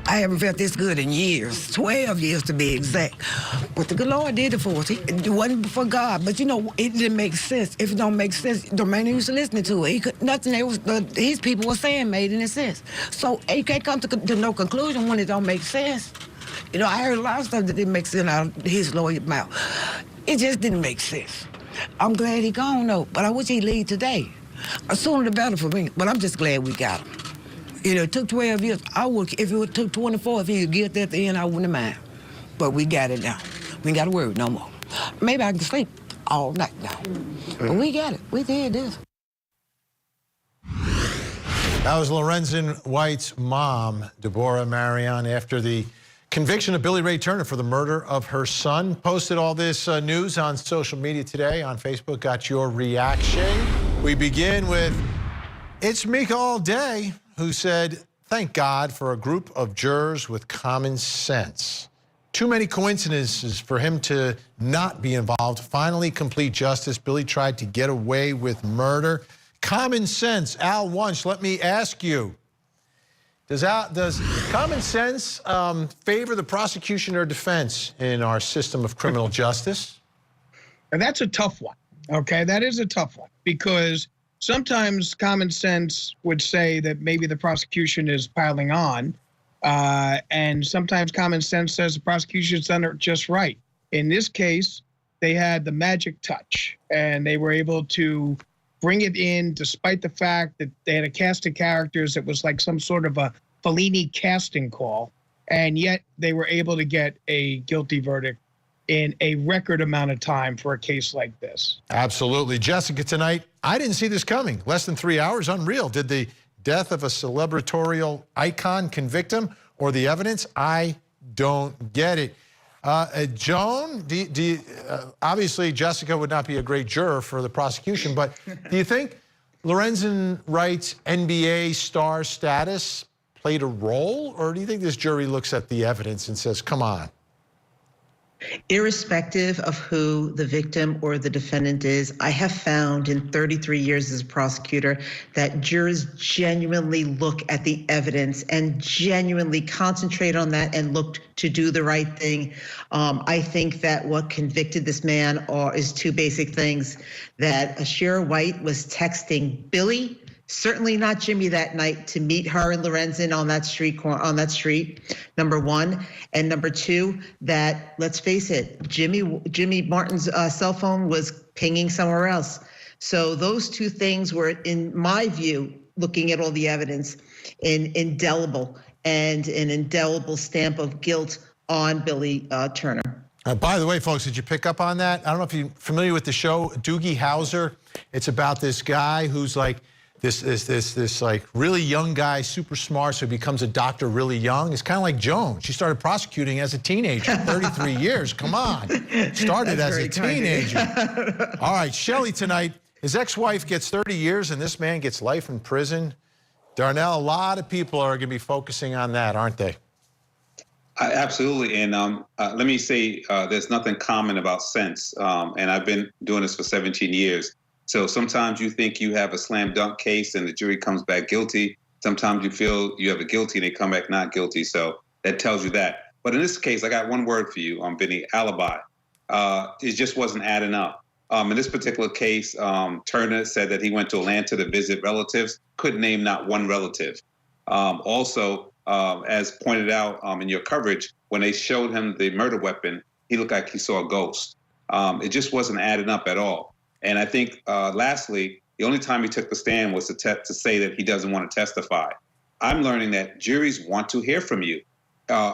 Speaker 4: I haven't felt this good in years, 12 years to be exact. But the good Lord did it for us. It wasn't for God, but you know, it didn't make sense. If it don't make sense, the man used to listen to it. He could, nothing his people were saying made any sense. So you can't come to no conclusion when it don't make sense. You know, I heard a lot of stuff that didn't make sense out of his lawyer's mouth. It just didn't make sense. I'm glad he gone though, but I wish he'd leave today. Sooner the better for me, but I'm just glad we got him. You know, it took 12 years. I would, if it took 24, if he could get at the end, I wouldn't mind. But we got it now. We ain't got to worry no more. Maybe I can sleep all night now. But we got it. We did this.
Speaker 1: That was Lorenzen Wright's mom, Deborah Marion, after the conviction of Billy Ray Turner for the murder of her son. Posted all this news on social media today, on Facebook, got your reaction. We begin with, it's Mika all day, who said, thank God for a group of jurors with common sense. Too many coincidences for him to not be involved. Finally, complete justice. Billy tried to get away with murder. Common sense. Al Wunsch, let me ask you, does common sense favor the prosecution or defense in our system of criminal justice?
Speaker 7: And that's a tough one, okay? That is a tough one, because sometimes common sense would say that maybe the prosecution is piling on, and sometimes common sense says the prosecution's done it just right. In this case, they had the magic touch, and they were able to bring it in despite the fact that they had a cast of characters that was like some sort of a Fellini casting call, and yet they were able to get a guilty verdict in a record amount of time for a case like this.
Speaker 1: Absolutely. Jessica, tonight, I didn't see this coming. Less than 3 hours, unreal. Did the death of a celebratorial icon convict him, or the evidence? I don't get it. Joan, obviously Jessica would not be a great juror for the prosecution, but do you think Lorenzen Wright's NBA star status played a role, or do you think this jury looks at the evidence and says, come on?
Speaker 5: Irrespective of who the victim or the defendant is, I have found in 33 years as a prosecutor that jurors genuinely look at the evidence and genuinely concentrate on that and look to do the right thing. I think that what convicted this man is two basic things: that Sherra White was texting Billy, certainly not Jimmy, that night to meet her and Lorenzen on that street, number one. And number two, that, let's face it, Jimmy Martin's cell phone was pinging somewhere else. So those two things were, in my view, looking at all the evidence, indelible, and an indelible stamp of guilt on Billy Turner.
Speaker 1: By the way, folks, did you pick up on that? I don't know if you're familiar with the show, Doogie Howser. It's about this guy who's like, this like really young guy, super smart, so he becomes a doctor really young. It's kind of like Joan. She started prosecuting as a teenager, 33 years. Come on. Started as a teenager. All right, Shelley tonight. His ex-wife gets 30 years and this man gets life in prison. Darnell, a lot of people are going to be focusing on that, aren't they?
Speaker 6: Absolutely. And let me say there's nothing common about sense. And I've been doing this for 17 years. So sometimes you think you have a slam dunk case and the jury comes back guilty. Sometimes you feel you have a guilty and they come back not guilty. So that tells you that. But in this case, I got one word for you, Vinnie: alibi. It just wasn't adding up. In this particular case, Turner said that he went to Atlanta to visit relatives, couldn't name not one relative. Also, as pointed out in your coverage, when they showed him the murder weapon, he looked like he saw a ghost. It just wasn't adding up at all. And I think, lastly, the only time he took the stand was to say that he doesn't want to testify. I'm learning that juries want to hear from you.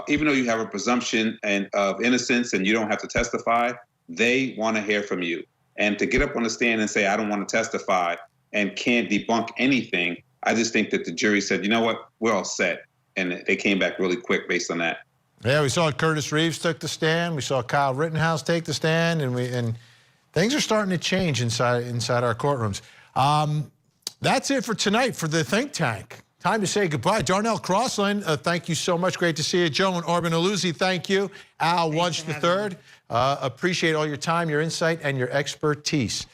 Speaker 6: Even though you have a presumption of innocence and you don't have to testify, they want to hear from you. And to get up on the stand and say, I don't want to testify and can't debunk anything, I just think that the jury said, you know what, we're all set. And they came back really quick based on that.
Speaker 1: Yeah, we saw Curtis Reeves took the stand. We saw Kyle Rittenhouse take the stand, and things are starting to change inside our courtrooms. That's it for tonight for the think tank. Time to say goodbye. Darnell Crossland, thank you so much. Great to see you. Joe and Orban Aluzzi, thank you. Al Wunsch III, appreciate all your time, your insight, and your expertise.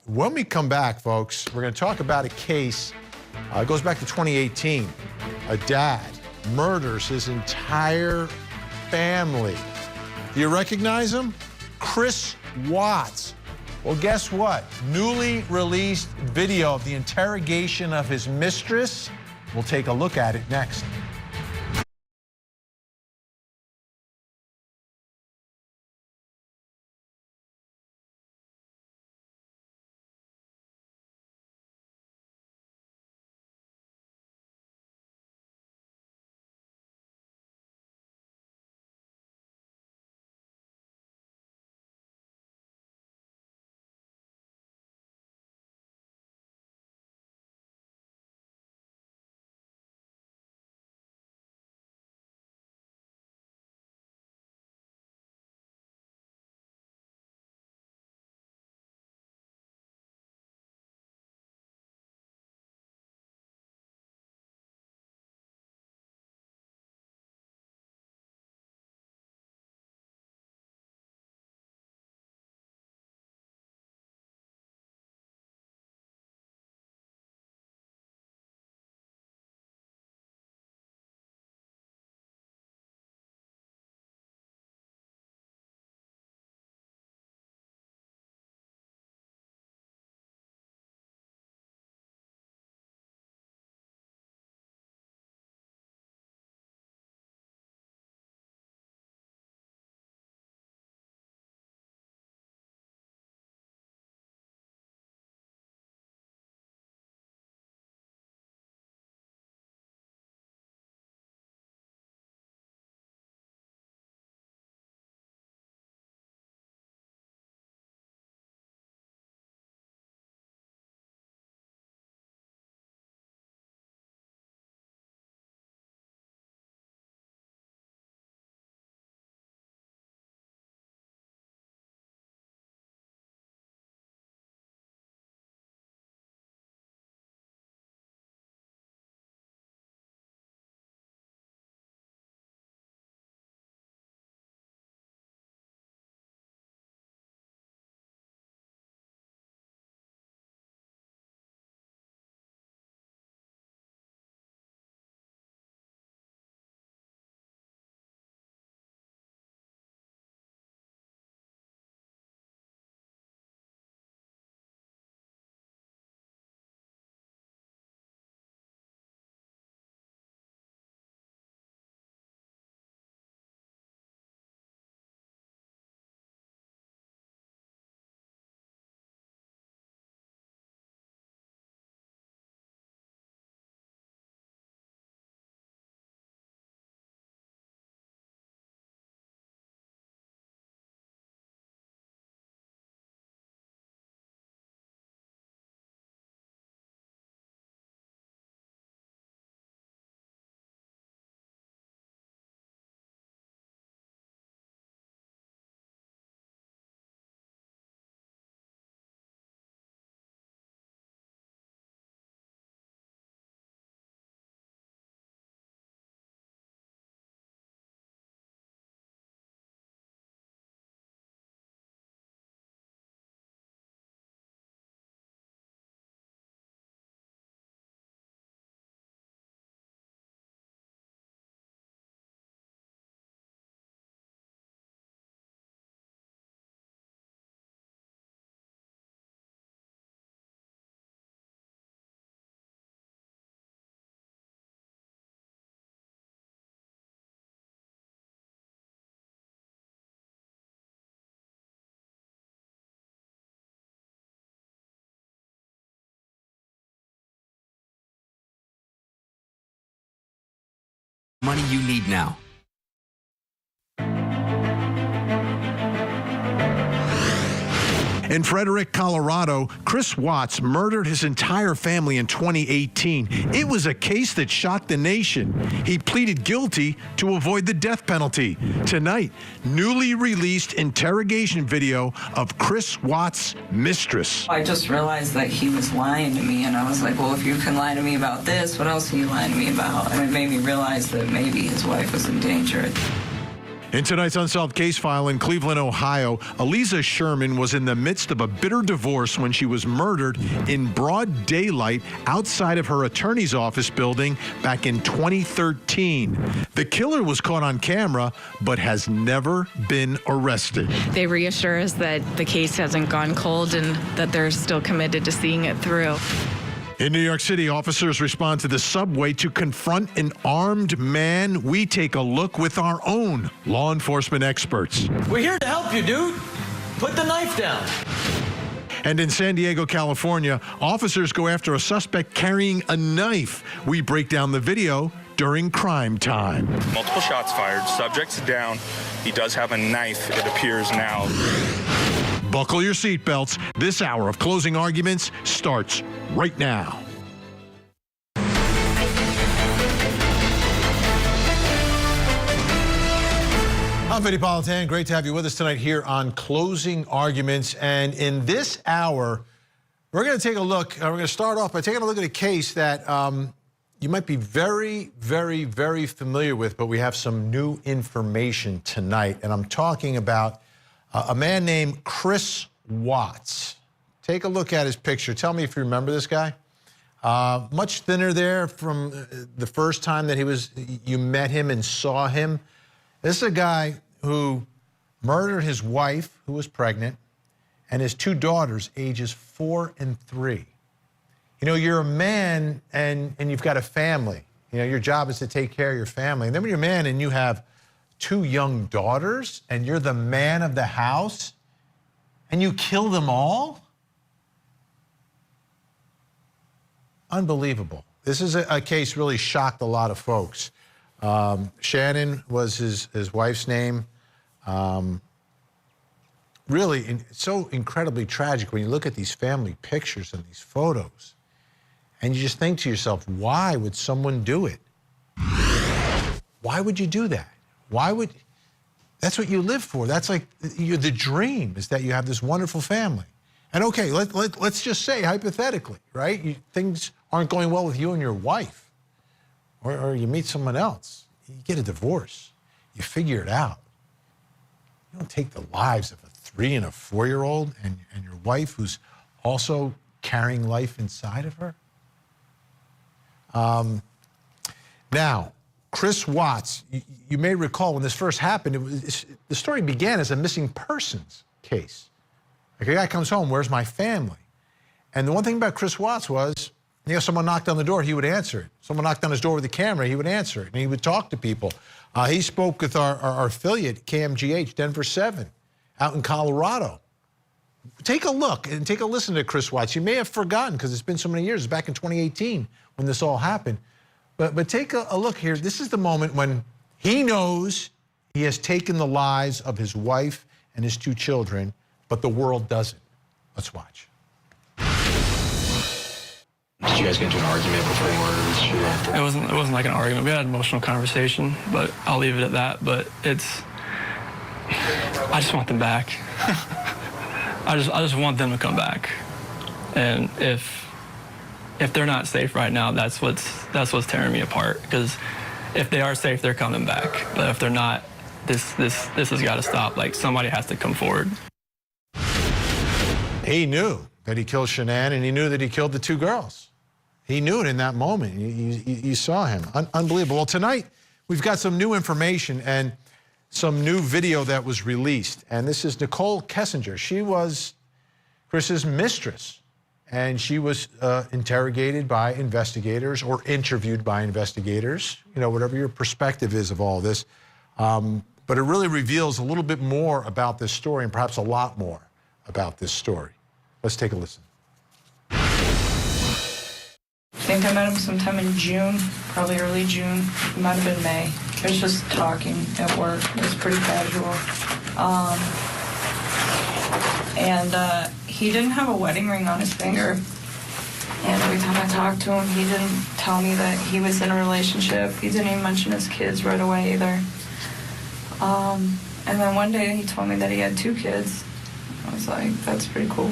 Speaker 1: When we come back, folks, we're going to talk about a case. It goes back to 2018. A dad murders his entire family. Do you recognize him? Chris Watts. Well, guess what? Newly released video of the interrogation of his mistress. We'll take a look at it next.
Speaker 15: Money you need now.
Speaker 1: In Frederick, Colorado, Chris Watts murdered his entire family in 2018. It was a case that shocked the nation. He pleaded guilty to avoid the death penalty. Tonight, newly released interrogation video of Chris Watts' mistress.
Speaker 16: I just realized that he was lying to me, and I was like, well, if you can lie to me about this, what else are you lying to me about? And it made me realize that maybe his wife was in danger.
Speaker 1: In tonight's Unsolved case file in Cleveland, Ohio, Alisa Sherman was in the midst of a bitter divorce when she was murdered in broad daylight outside of her attorney's office building back in 2013. The killer was caught on camera, but has never been arrested.
Speaker 17: They reassure us that the case hasn't gone cold and that they're still committed to seeing it through.
Speaker 1: In New York City, officers respond to the subway to confront an armed man. We take a look with our own law enforcement experts.
Speaker 18: We're here to help you, dude. Put the knife down.
Speaker 1: And in San Diego, California, officers go after a suspect carrying a knife. We break down the video during crime time.
Speaker 19: Multiple shots fired, subject's down. He does have a knife, it appears now.
Speaker 1: Buckle your seatbelts. This hour of closing arguments starts right now. I'm Vinnie Politan. Great to have you with us tonight here on Closing Arguments. And in this hour, we're going to take a look. We're going to start off by taking a look at a case that you might be very, very, very familiar with, but we have some new information tonight. And I'm talking about a man named Chris Watts. Take a look at his picture. Tell me if you remember this guy. Much thinner there from the first time that you met him and saw him. This is a guy who murdered his wife, who was pregnant, and his two daughters, ages 4 and 3. You know, you're a man and you've got a family. You know, your job is to take care of your family. And then when you're a man and you have 2 young daughters and you're the man of the house and you kill them all? Unbelievable. This is a case really shocked a lot of folks. Shannon was his wife's name. Really, so incredibly tragic when you look at these family pictures and these photos. And you just think to yourself, why would someone do it? Why would you do that? That's what you live for. That's like the dream, is that you have this wonderful family. And okay, let's just say hypothetically, right? Things aren't going well with you and your wife, or you meet someone else. You get a divorce. You figure it out. You don't take the lives of a 3 and a 4-year-old and your wife who's also carrying life inside of her. Now, Chris Watts, you may recall when this first happened, the story began as a missing persons case. Like, a guy comes home, where's my family? And the one thing about Chris Watts was, you know, someone knocked on the door, he would answer it. Someone knocked on his door with a camera, he would answer it, and he would talk to people. He spoke with our affiliate, KMGH, Denver 7, out in Colorado. Take a look and take a listen to Chris Watts. You may have forgotten because it's been so many years. It's back in 2018 when this all happened. But take a look here. This is the moment when he knows he has taken the lives of his wife and his 2 children, but the world doesn't. Let's watch.
Speaker 20: Did you guys get into an argument before or
Speaker 21: It wasn't like an argument. We had an emotional conversation, but I'll leave it at that. But I just want them back. I just want them to come back. And if they're not safe right now, that's what's tearing me apart. Because if they are safe, they're coming back. But if they're not, this has got to stop. Like, somebody has to come forward.
Speaker 1: He knew that he killed Shanann, and he knew that he killed the 2 girls. He knew it in that moment. You saw him. Unbelievable. Well, tonight we've got some new information and some new video that was released. And this is Nicole Kessinger. She was Chris's mistress, and she was interrogated by investigators or interviewed by investigators, you know, whatever your perspective is of all this. But it really reveals a little bit more about this story, and perhaps a lot more about this story. Let's take a listen.
Speaker 16: I think I met him sometime in June, probably early June. It might have been May. It was just talking at work. It was pretty casual. And he didn't have a wedding ring on his finger. And every time I talked to him, he didn't tell me that he was in a relationship. He didn't even mention his kids right away either. And then one day he told me that he had 2 kids. I was like, that's pretty cool.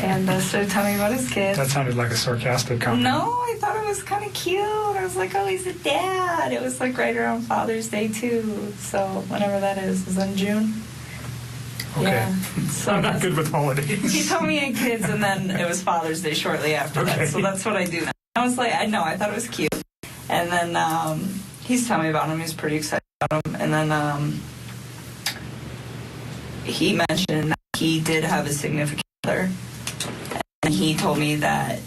Speaker 16: And started telling me about his kids.
Speaker 2: That sounded like a sarcastic comment.
Speaker 16: No, I thought it was kind of cute. I was like, oh, he's a dad. It was like right around Father's Day too. So whenever that is in June.
Speaker 2: Okay.
Speaker 16: Yeah. So
Speaker 2: I'm not good with holidays.
Speaker 16: he told me he had kids, and then it was Father's Day shortly after that. So that's what I do now. I was like, I thought it was cute. And then he's telling me about him. He's pretty excited about him. And then he mentioned that he did have a significant other. And he told me that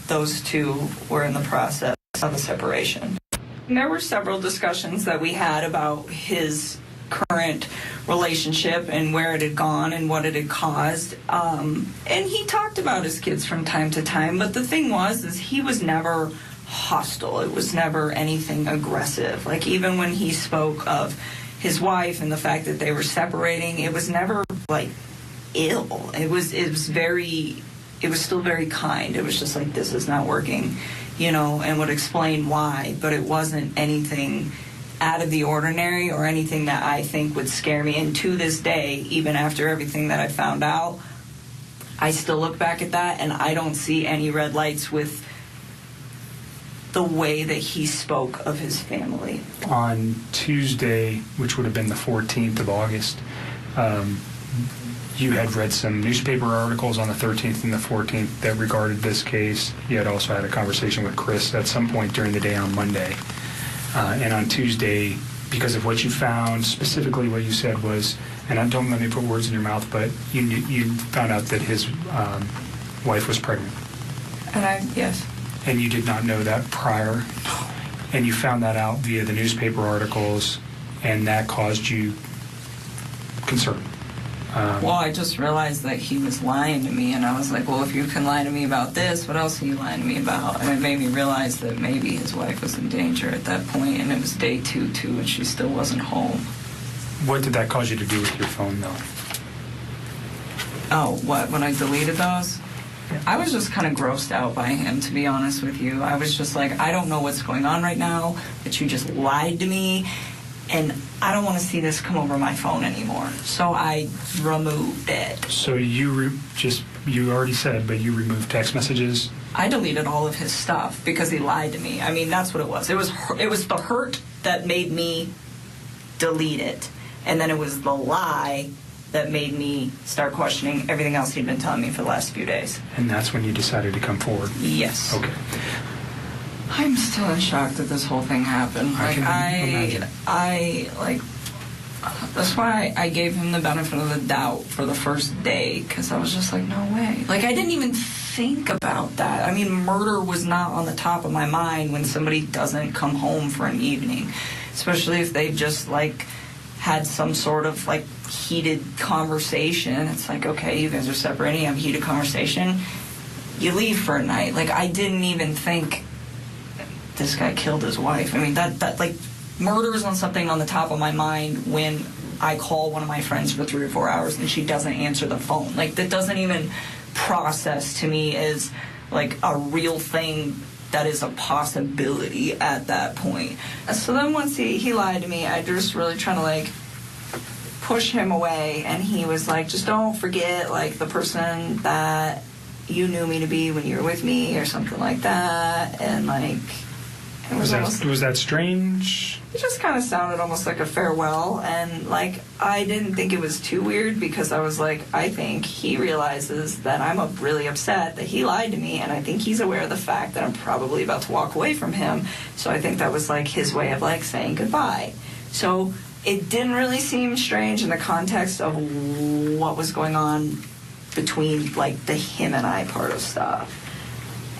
Speaker 16: those 2 were in the process of a separation. And there were several discussions that we had about his current relationship and where it had gone and what it had caused. And he talked about his kids from time to time, but the thing is he was never hostile. It was never anything aggressive. Like even when he spoke of his wife and the fact that they were separating, it was never like ill. It was still very kind. It was just like, this is not working, and would explain why, but it wasn't anything out of the ordinary or anything that I think would scare me. And to this day, even after everything that I found out, I still look back at that and I don't see any red lights with the way that he spoke of his family.
Speaker 2: On Tuesday, which would have been the 14th of August, you had read some newspaper articles on the 13th and the 14th that regarded this case. You had also had a conversation with Chris at some point during the day on Monday. And on Tuesday, because of what you found, specifically what you said was, and don't let me put words in your mouth, but you found out that his wife was pregnant.
Speaker 16: Yes.
Speaker 2: And you did not know that prior. And you found that out via the newspaper articles, and that caused you concern.
Speaker 16: Well, I just realized that he was lying to me, and I was like, well, if you can lie to me about this, what else are you lying to me about? And it made me realize that maybe his wife was in danger at that point, and it was day 2, too, and she still wasn't home.
Speaker 2: What did that cause you to do with your phone, though?
Speaker 16: Oh, what? When I deleted those? Yeah. I was just kind of grossed out by him, to be honest with you. I was just like, I don't know what's going on right now, but you just lied to me. And I don't want to see this come over my phone anymore. So I removed it.
Speaker 2: So you already said, but you removed text messages?
Speaker 16: I deleted all of his stuff because he lied to me. I mean, that's what it was. It was the hurt that made me delete it. And then it was the lie that made me start questioning everything else he'd been telling me for the last few days.
Speaker 2: And that's when you decided to come forward?
Speaker 16: Yes.
Speaker 2: Okay.
Speaker 16: I'm still in shock that this whole thing happened.
Speaker 2: I can imagine.
Speaker 16: That's why I gave him the benefit of the doubt for the first day, because I was just like, no way. Like, I didn't even think about that. I mean, murder was not on the top of my mind when somebody doesn't come home for an evening, especially if they've just, like, had some sort of, like, heated conversation. It's like, okay, you guys are separating, you have a heated conversation, you leave for a night. Like, I didn't even think this guy killed his wife. I mean, that like, murder is on something on the top of my mind when I call one of my friends for 3 or 4 hours and she doesn't answer the phone. Like, that doesn't even process to me as, like, a real thing that is a possibility at that point. So then once he lied to me, I just really trying to, like, push him away, and he was like, just don't forget, like, the person that you knew me to be when you were with me, or something like that. And, like, it was
Speaker 2: that strange?
Speaker 16: It just kind of sounded almost like a farewell, and, like, I didn't think it was too weird, because I was like, I think he realizes that I'm really upset that he lied to me, and I think he's aware of the fact that I'm probably about to walk away from him. So I think that was, like, his way of, like, saying goodbye. So it didn't really seem strange in the context of what was going on between, like, the him and I part of stuff.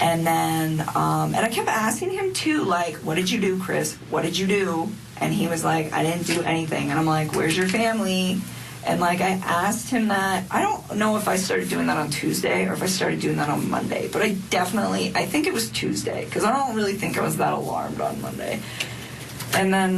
Speaker 16: And then, and I kept asking him, too, like, what did you do, Chris? What did you do? And he was like, I didn't do anything. And I'm like, where's your family? And, like, I asked him that. I don't know if I started doing that on Tuesday or if I started doing that on Monday. But I think it was Tuesday, because I don't really think I was that alarmed on Monday. And then,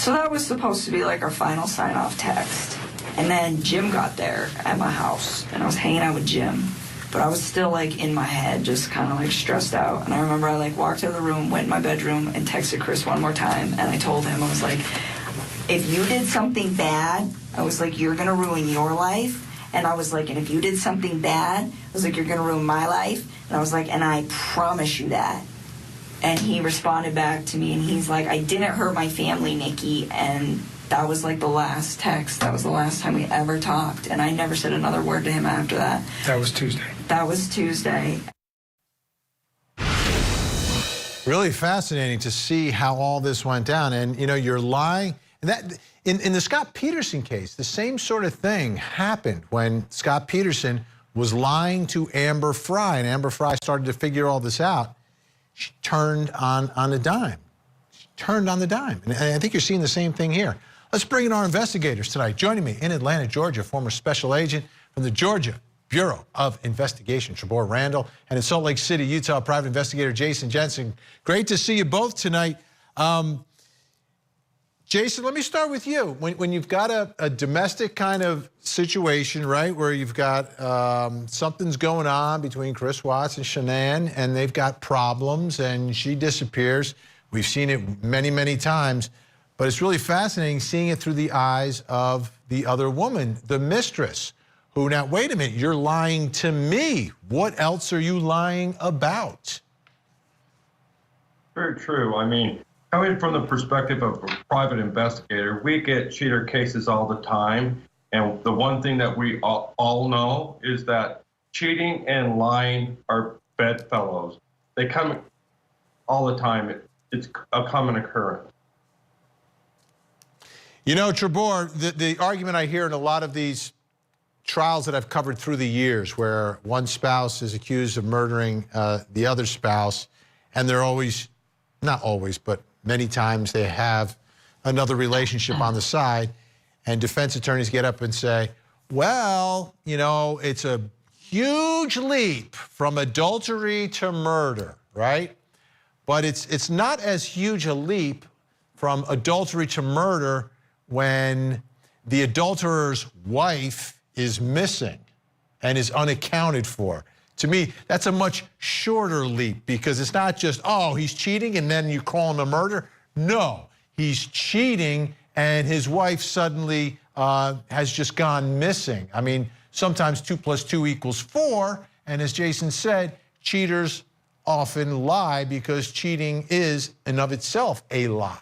Speaker 16: So that was supposed to be like our final sign-off text. And then Jim got there at my house, and I was hanging out with Jim. But I was still like in my head, just kind of like stressed out. And I remember I like walked out of the room, went in my bedroom, and texted Chris one more time. And I told him, I was like, if you did something bad, I was like, you're gonna ruin your life. And I was like, and if you did something bad, I was like, you're gonna ruin my life. And I was like, and I promise you that. And he responded back to me, and he's like, I didn't hurt my family, Nikki. And that was like the last text. That was the last time we ever talked. And I never said another word to him after that.
Speaker 2: That was Tuesday.
Speaker 16: That was Tuesday.
Speaker 1: Really fascinating to see how all this went down. And, you know, you're lying. And that, in the Scott Peterson case, the same sort of thing happened when Scott Peterson was lying to Amber Fry. And Amber Fry started to figure all this out. She turned on a dime. She turned on the dime. And I think you're seeing the same thing here. Let's bring in our investigators tonight. Joining me in Atlanta, Georgia, former special agent from the Georgia Bureau of Investigation, Trebor Randall, and in Salt Lake City, Utah, private investigator Jason Jensen. Great to see you both tonight. Jason, let me start with you. When you've got a domestic kind of situation, right, where you've got something's going on between Chris Watts and Shanann, and they've got problems, and she disappears. We've seen it many, many times. But it's really fascinating seeing it through the eyes of the other woman, the mistress, who now, wait a minute, you're lying to me. What else are you lying about?
Speaker 10: Very true. I mean, coming from the perspective of a private investigator, we get cheater cases all the time. And the one thing that we all know is that cheating and lying are bedfellows. They come all the time. It's a common occurrence.
Speaker 1: You know, Trebor, the argument I hear in a lot of these trials that I've covered through the years where one spouse is accused of murdering the other spouse, and they're always, not always, but many times they have another relationship on the side, and defense attorneys get up and say, well, you know, it's a huge leap from adultery to murder, right? But it's not as huge a leap from adultery to murder when the adulterer's wife is missing and is unaccounted for. To me, that's a much shorter leap because it's not just, oh, he's cheating and then you call him a murder. No, he's cheating and his wife suddenly has just gone missing. I mean, sometimes 2 + 2 = 4. And as Jason said, cheaters often lie because cheating is in of itself a lie.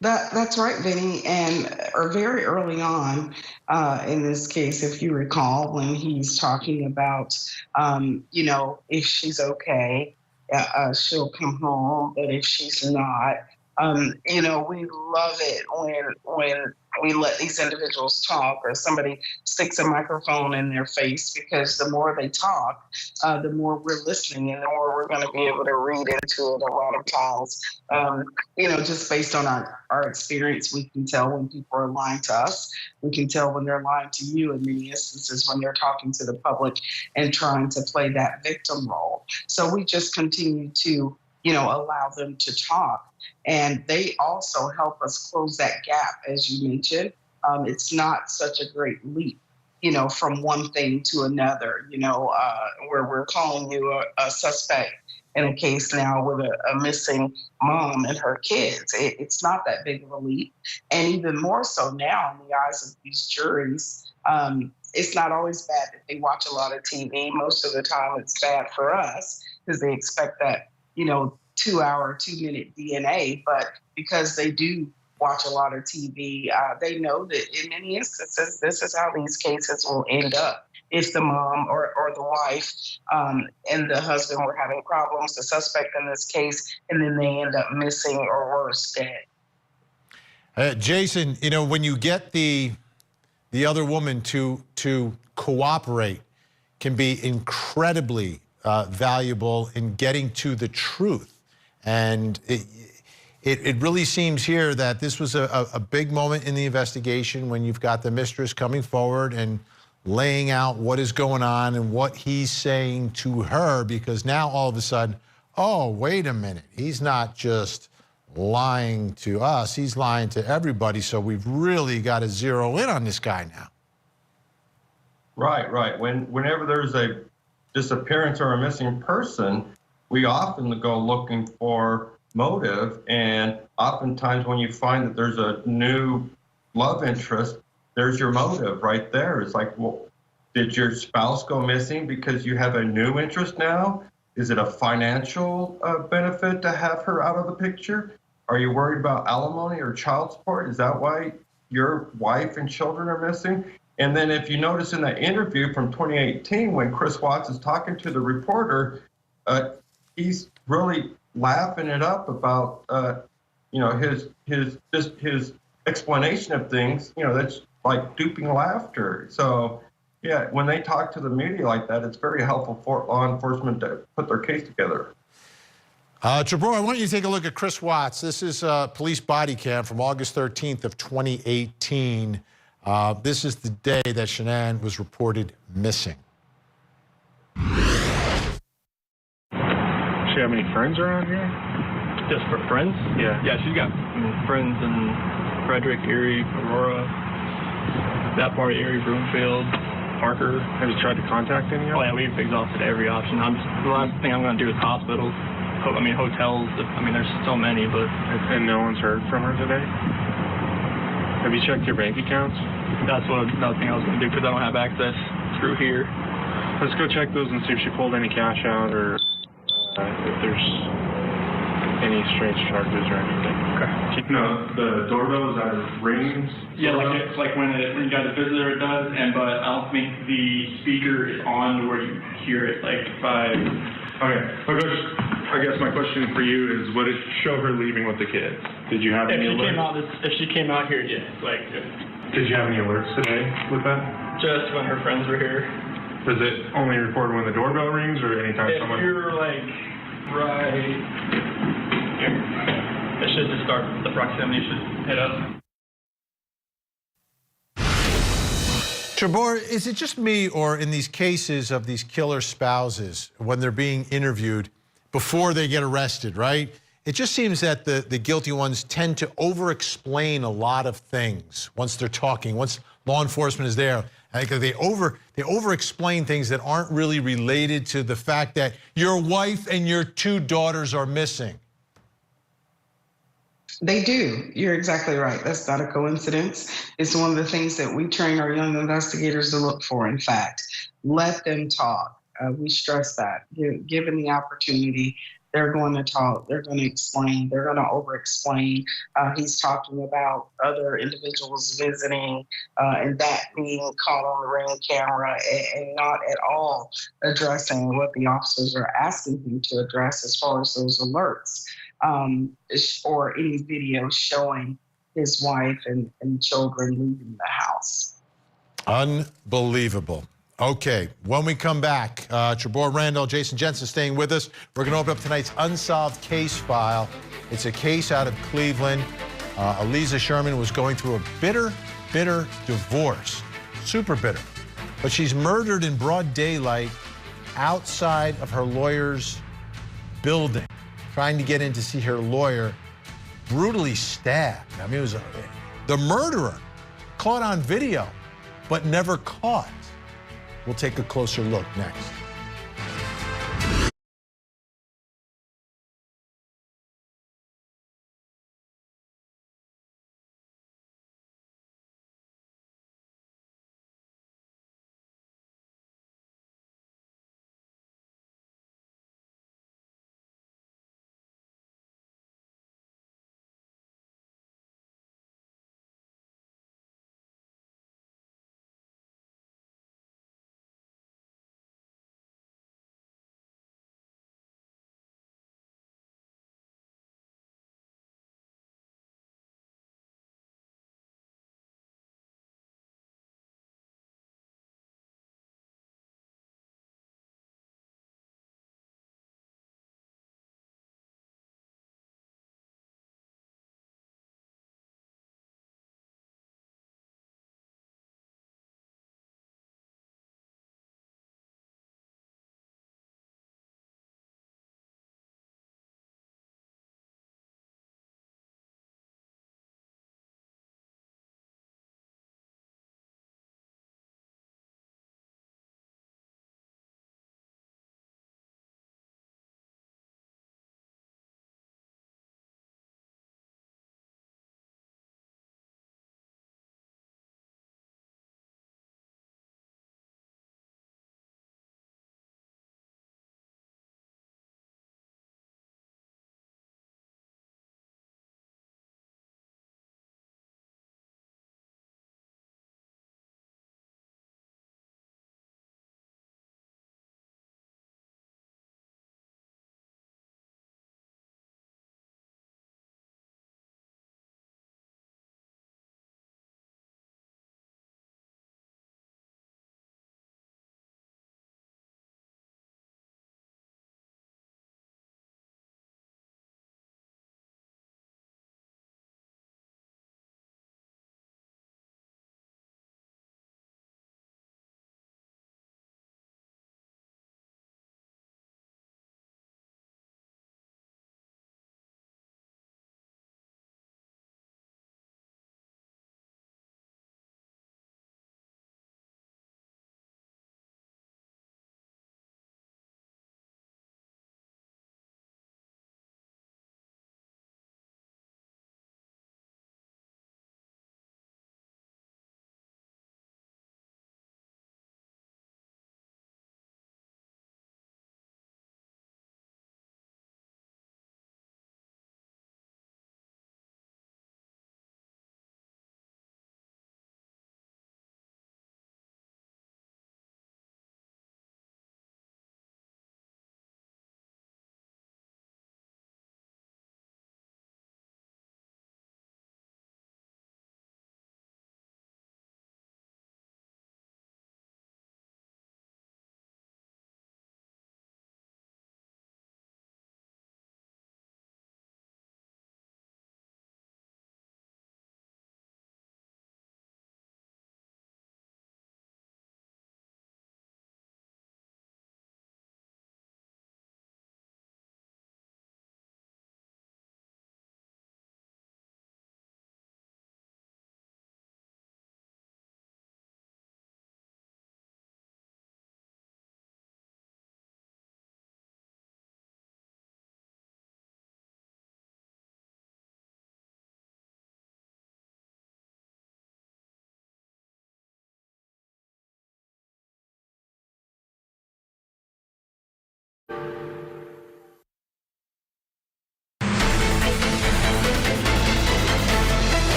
Speaker 22: That's right, Vinnie. And very early on in this case, if you recall, when he's talking about, you know, if she's okay, she'll come home, but if she's not, you know, we love it when we let these individuals talk or somebody sticks a microphone in their face, because the more they talk, the more we're listening and the more we're going to be able to read into it a lot of times. You know, just based on our experience, we can tell when people are lying to us. We can tell when they're lying to you in many instances when they're talking to the public and trying to play that victim role. So we just continue to, you know, allow them to talk. And they also help us close that gap, as you mentioned. It's not such a great leap, you know, from one thing to another, you know, where we're calling you a suspect in a case now with a missing mom and her kids. It's not that big of a leap. And even more so now in the eyes of these juries, it's not always bad that they watch a lot of TV. Most of the time it's bad for us because they expect that, you know, 2-hour, 2-minute DNA, but because they do watch a lot of TV, they know that in many instances, this is how these cases will end up. If the mom or the wife and the husband were having problems, the suspect in this case, and then they end up missing or worse, dead.
Speaker 1: Jason, you know, when you get the other woman to cooperate, can be incredibly valuable in getting to the truth. And it really seems here that this was a big moment in the investigation when you've got the mistress coming forward and laying out what is going on and what he's saying to her, because now all of a sudden, oh, wait a minute, he's not just lying to us, he's lying to everybody. So we've really got to zero in on this guy now.
Speaker 10: Right, right. Whenever there's a disappearance or a missing person, we often go looking for motive, and oftentimes when you find that there's a new love interest, there's your motive right there. It's like, well, did your spouse go missing because you have a new interest now? Is it a financial benefit to have her out of the picture? Are you worried about alimony or child support? Is that why your wife and children are missing? And then if you notice in that interview from 2018, when Chris Watts is talking to the reporter, he's really laughing it up about, you know, his explanation of things. You know, that's like duping laughter. So, yeah, when they talk to the media like that, it's very helpful for law enforcement to put their case together.
Speaker 1: Trevor, I want you to take a look at Chris Watts. This is a police body cam from August 13th of 2018. This is the day that Shanann was reported missing.
Speaker 3: Does she have any friends around here?
Speaker 21: Just for friends?
Speaker 3: Yeah.
Speaker 21: Yeah, she's got friends in Frederick, Erie, Aurora, that part of Erie, Broomfield, Parker.
Speaker 3: Have you tried to contact any of them?
Speaker 21: Oh yeah, we've exhausted every option. The last thing I'm going to do is hospitals. I mean, hotels. I mean, there's so many, but...
Speaker 3: And no one's heard from her today? Have you checked your bank accounts?
Speaker 21: That's another thing I was going to do, because I don't have access through here.
Speaker 3: Let's go check those and see if she pulled any cash out, or if there's any strange charges or anything. Okay. No, the doorbell, is that rings?
Speaker 21: Yeah, like when you got a visitor, it does, but I don't think the speaker is on where you hear it, like by...
Speaker 3: Okay. I guess my question for you is, would it show her leaving with the kids? Did you have any alerts?
Speaker 21: If she came out here, yeah.
Speaker 3: Did you have any alerts today with that?
Speaker 21: Just when her friends were here.
Speaker 3: Does it only record when the doorbell rings, or anytime
Speaker 21: If
Speaker 3: someone...
Speaker 21: you're like right here, it should just start, the proximity should hit up.
Speaker 1: Trevor, is it just me, or in these cases of these killer spouses, when they're being interviewed before they get arrested, right? It just seems that the guilty ones tend to over-explain a lot of things once they're talking, once law enforcement is there. I think they over-explain things that aren't really related to the fact that your wife and your 2 daughters are missing.
Speaker 22: They do. You're exactly right. That's not a coincidence. It's one of the things that we train our young investigators to look for. In fact, let them talk. We stress that. Given the opportunity, they're going to talk. They're going to explain. They're going to over-explain. He's talking about other individuals visiting and that being caught on the Ring camera and not at all addressing what the officers are asking him to address as far as those alerts. Or any video showing his wife and children leaving the house.
Speaker 1: Unbelievable. Okay, when we come back, Trevor Randall, Jason Jensen staying with us. We're going to open up tonight's unsolved case file. It's a case out of Cleveland. Alisa Sherman was going through a bitter divorce, super bitter. But she's murdered in broad daylight outside of her lawyer's building, trying to get in to see her lawyer, brutally stabbed. I mean, it was the murderer caught on video, but never caught. We'll take a closer look next.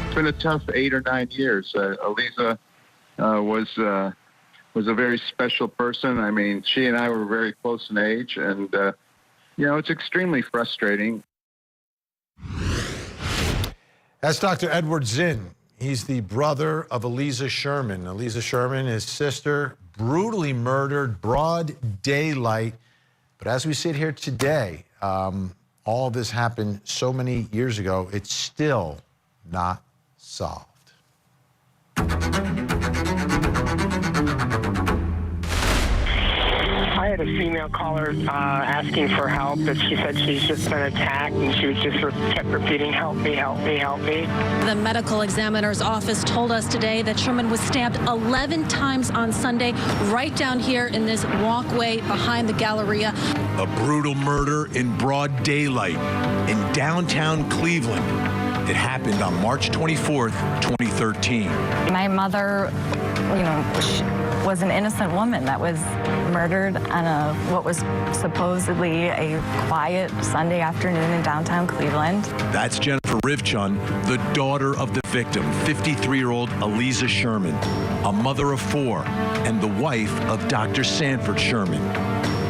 Speaker 8: It's been a tough 8 or 9 years. Alisa was a very special person. I mean, she and I were very close in age, and it's extremely frustrating.
Speaker 1: That's Dr. Edward Zinn. He's the brother of Alisa Sherman. Alisa Sherman, his sister, brutally murdered, broad daylight. But as we sit here today, all of this happened so many years ago, it's still not solved.
Speaker 9: I had a female caller asking for help, but she said she's just been attacked, and she was just kept repeating, "Help me, help me, help me."
Speaker 23: The medical examiner's office told us today that Sherman was stabbed 11 times on Sunday, right down here in this walkway behind the Galleria.
Speaker 1: A brutal murder in broad daylight in downtown Cleveland. It happened on March 24th, 2013.
Speaker 24: My mother, was an innocent woman that was murdered on what was supposedly a quiet Sunday afternoon in downtown Cleveland.
Speaker 1: That's Jennifer Rivchun, the daughter of the victim, 53-year-old Alisa Sherman, a mother of 4, and the wife of Dr. Sanford Sherman.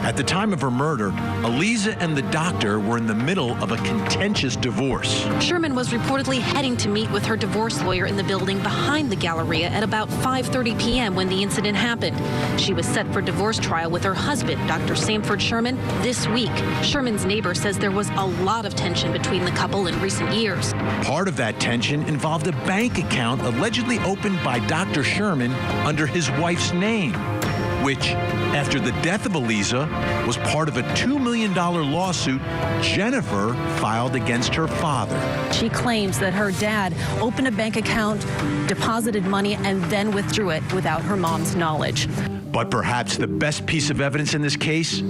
Speaker 1: At the time of her murder, Alisa and the doctor were in the middle of a contentious divorce.
Speaker 23: Sherman was reportedly heading to meet with her divorce lawyer in the building behind the Galleria at about 5:30 p.m. when the incident happened. She was set for divorce trial with her husband, Dr. Sanford Sherman, this week. Sherman's neighbor says there was a lot of tension between the couple in recent years. Part of that tension involved a bank account allegedly opened by Dr. Sherman under his wife's name, which, after the death of Alisa, was part of a $2 million lawsuit Jennifer filed against her father. She claims that her dad opened a bank account, deposited money, and then withdrew it without her mom's knowledge. But perhaps the best piece of evidence in this case?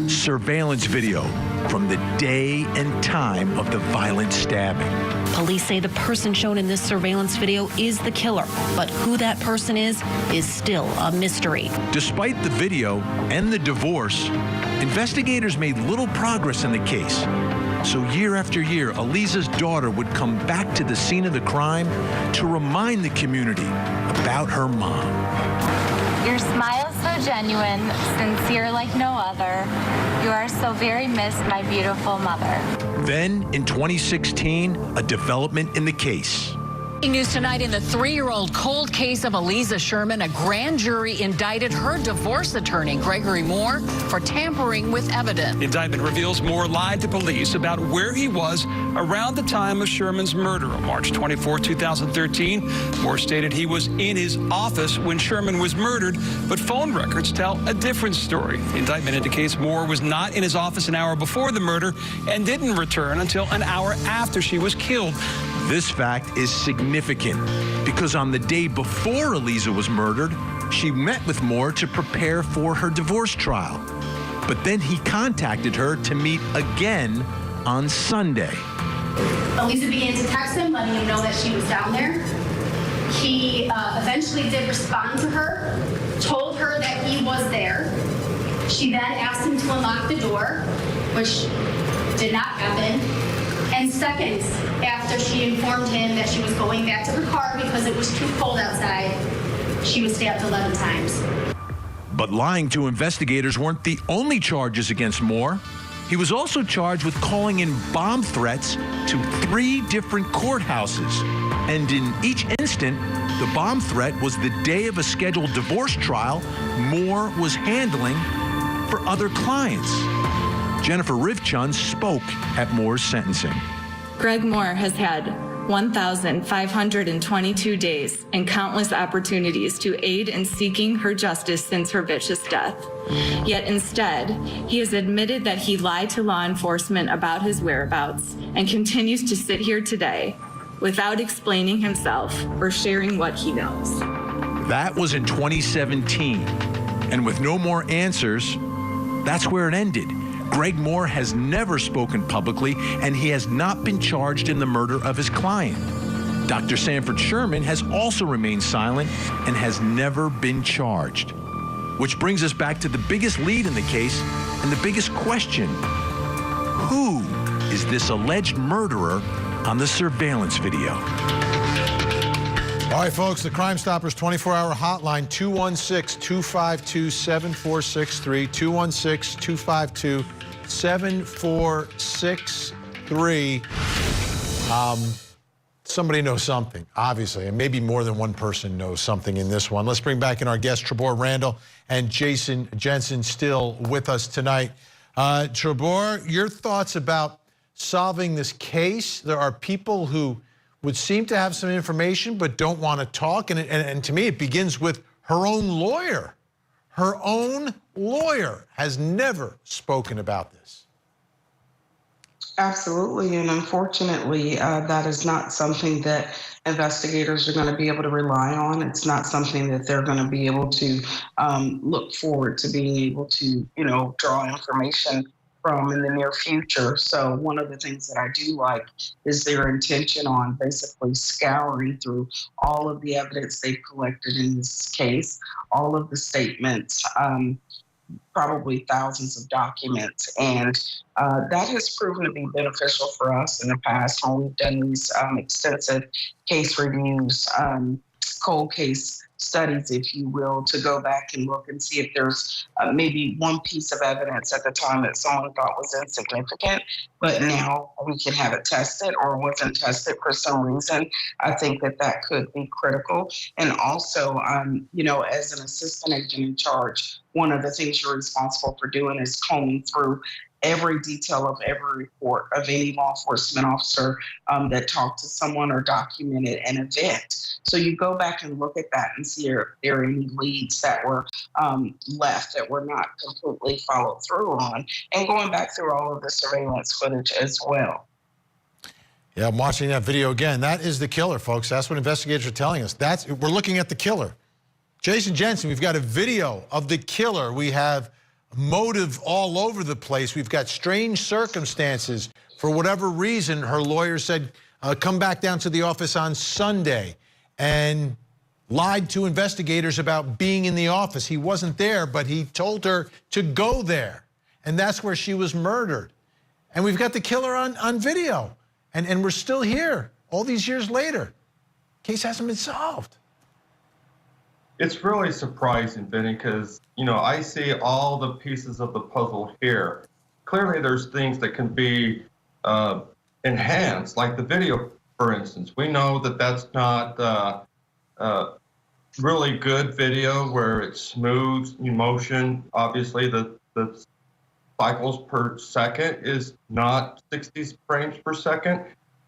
Speaker 23: Surveillance video from the day and time of the violent stabbing. Police say the person shown in this surveillance video is the killer, but who that person is still a mystery. Despite the video and the divorce, investigators made little progress in the case. So year after year, Alisa's daughter would come back to the scene of the crime to remind the community about her mom.
Speaker 25: Your smile is so genuine, sincere like no other. You are so very missed, my beautiful mother.
Speaker 1: Then, in 2016, a development in the case.
Speaker 26: News tonight in the 3-year-old cold case of Alisa Sherman. A grand jury indicted her divorce attorney, Gregory Moore, for tampering with evidence.
Speaker 27: The indictment reveals Moore lied to police about where he was around the time of Sherman's murder on March 24, 2013. Moore stated he was in his office when Sherman was murdered, but phone records tell a different story. The indictment indicates Moore was not in his office an hour before the murder and didn't return until an hour after she was killed.
Speaker 1: This fact is significant because on the day before Alisa was murdered, she met with Moore to prepare for her divorce trial. But then he contacted her to meet again on Sunday.
Speaker 28: Alisa began to text him, letting him know that she was down there. He eventually did respond to her, told her that he was there. She then asked him to unlock the door, which did not happen. And seconds after she informed him that she was going back to her car because it was too cold outside, she was stabbed 11 times.
Speaker 1: But lying to investigators weren't the only charges against Moore. He was also charged with calling in bomb threats to 3 different courthouses. And in each instant, the bomb threat was the day of a scheduled divorce trial Moore was handling for other clients. Jennifer Rivchun spoke at Moore's sentencing.
Speaker 25: Greg Moore has had 1,522 days and countless opportunities to aid in seeking her justice since her vicious death. Yet instead, he has admitted that he lied to law enforcement about his whereabouts and continues to sit here today without explaining himself or sharing what he knows.
Speaker 1: That was in 2017. And with no more answers, that's where it ended. Greg Moore has never spoken publicly, and he has not been charged in the murder of his client. Dr. Sanford Sherman has also remained silent and has never been charged.
Speaker 4: Which brings us back to the biggest lead in the case and the biggest question. Who is this alleged murderer on the surveillance video?
Speaker 1: All right, folks, the Crime Stoppers 24-hour hotline, 216-252-7463, 216-252-7463. Somebody knows something, obviously, and maybe more than one person knows something in this one. Let's bring back in our guests, Trebor Randall and Jason Jensen, still with us tonight. Trebor, your thoughts about solving this case? There are people who would seem to have some information but don't want to talk, and to me it begins with her own lawyer. Her own lawyer has never spoken about this.
Speaker 22: Absolutely, and unfortunately, that is not something that investigators are going to be able to rely on. It's not something that they're going to be able to look forward to being able to, draw information from in the near future. So one of the things that I do like is their intention on basically scouring through all of the evidence they've collected in this case, all of the statements, probably thousands of documents. And that has proven to be beneficial for us in the past when we've done these extensive case reviews, cold case studies, if you will, to go back and look and see if there's maybe one piece of evidence at the time that someone thought was insignificant, but now we can have it tested or wasn't tested for some reason. I think that could be critical. And also, as an assistant agent in charge, one of the things you're responsible for doing is combing through every detail of every report of any law enforcement officer that talked to someone or documented an event. So you go back and look at that and see if there are any leads that were left that were not completely followed through on, and going back through all of the surveillance footage as well.
Speaker 1: Yeah, I'm watching that video again. That is the killer, folks. That's what investigators are telling us. We're looking at the killer. Jason Jensen, we've got a video of the killer. We have motive all over the place. We've got strange circumstances. For whatever reason, her lawyer said, come back down to the office on Sunday, and lied to investigators about being in the office. He wasn't there, but he told her to go there. And that's where she was murdered. And we've got the killer on video. And we're still here all these years later. Case hasn't been solved.
Speaker 10: It's really surprising, Vinnie, because, I see all the pieces of the puzzle here. Clearly, there's things that can be enhanced, like the video, for instance. We know that that's not really good video where it smooths emotion. Obviously, the cycles per second is not 60 frames per second.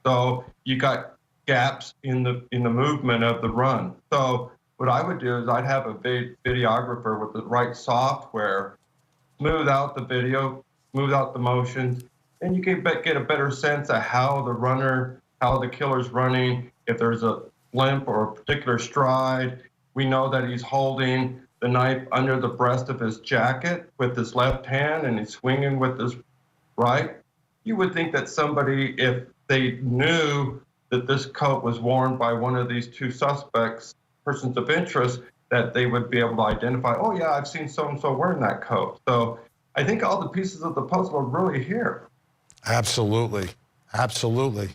Speaker 10: So you got gaps in the movement of the run. So what I would do is I'd have a videographer with the right software smooth out the video, smooth out the motions, and you can get a better sense of how the killer's running, if there's a limp or a particular stride. We know that he's holding the knife under the breast of his jacket with his left hand and he's swinging with his right. You would think that somebody, if they knew that this coat was worn by one of these two suspects, persons of interest, that they would be able to identify, oh yeah, I've seen so-and-so wearing that coat. So I think all the pieces of the puzzle are really here.
Speaker 1: Absolutely, absolutely.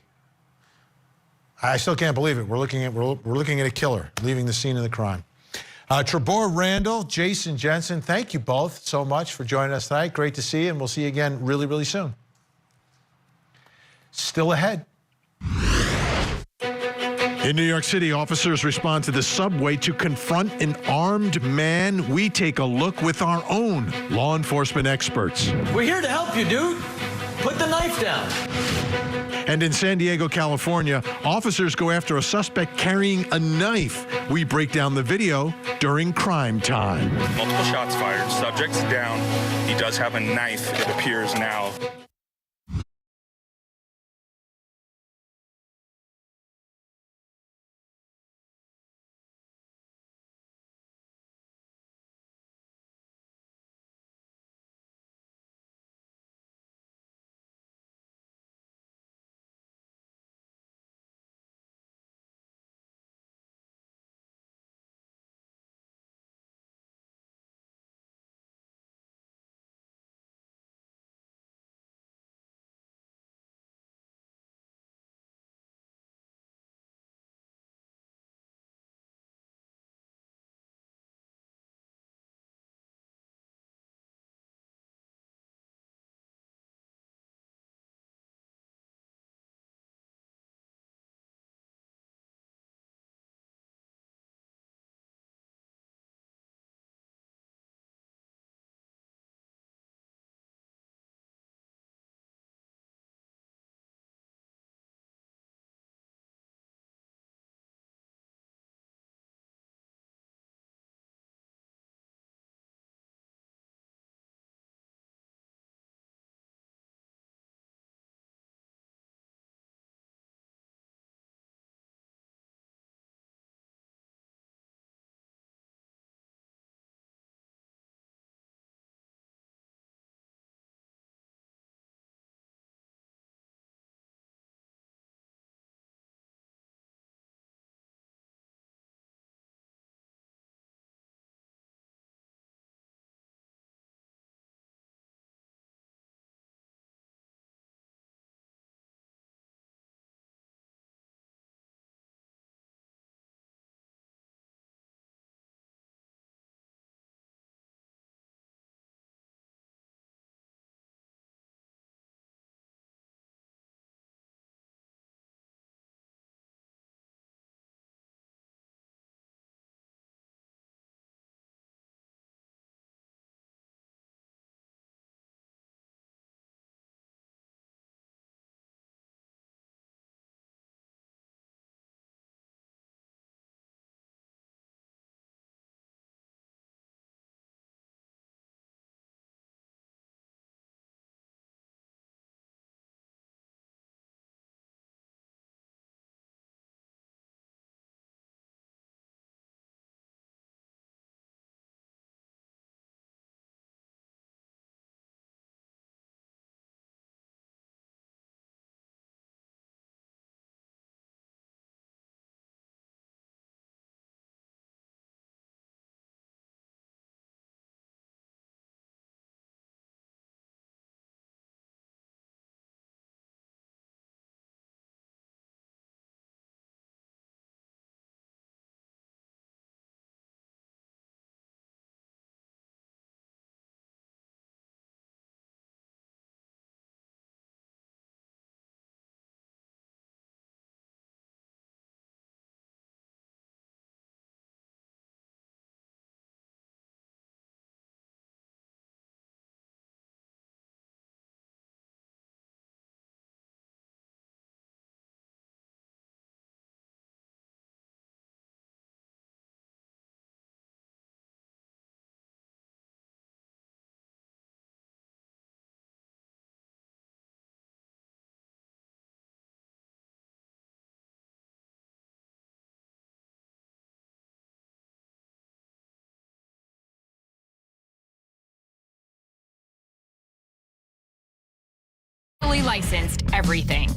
Speaker 1: I still can't believe it. We're looking at a killer leaving the scene of the crime. Trebor Randall, Jason Jensen, thank you both so much for joining us tonight. Great to see you, and we'll see you again really, really soon. Still ahead. In New York City, officers respond to the subway to confront an armed man. We take a look with our own law enforcement experts.
Speaker 18: We're here to help you, dude. Put the knife down.
Speaker 1: And in San Diego, California, officers go after a suspect carrying a knife. We break down the video during crime time.
Speaker 19: Multiple shots fired. Subject's down. He does have a knife, it appears now.
Speaker 26: federally licensed everything.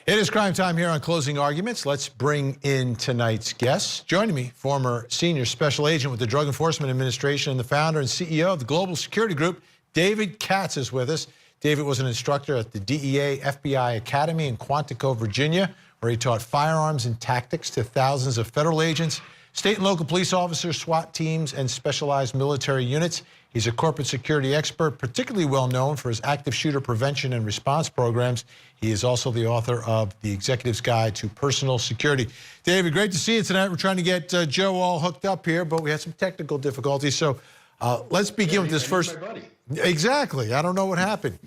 Speaker 1: It is crime time here on Closing Arguments. Let's bring in tonight's guests. Joining me, former senior special agent with the Drug Enforcement Administration and the founder and CEO of the Global Security Group, David Katz is with us. David was an instructor at the DEA FBI Academy in Quantico, Virginia, where he taught firearms and tactics to thousands of federal agents, state and local police officers, SWAT teams, and specialized military units. He's a corporate security expert, particularly well known for his active shooter prevention and response programs. He is also the author of The Executive's Guide to Personal Security. David, great to see you tonight. We're trying to get Joe all hooked up here, but we had some technical difficulties. So let's begin with this first. Exactly. I don't know what happened.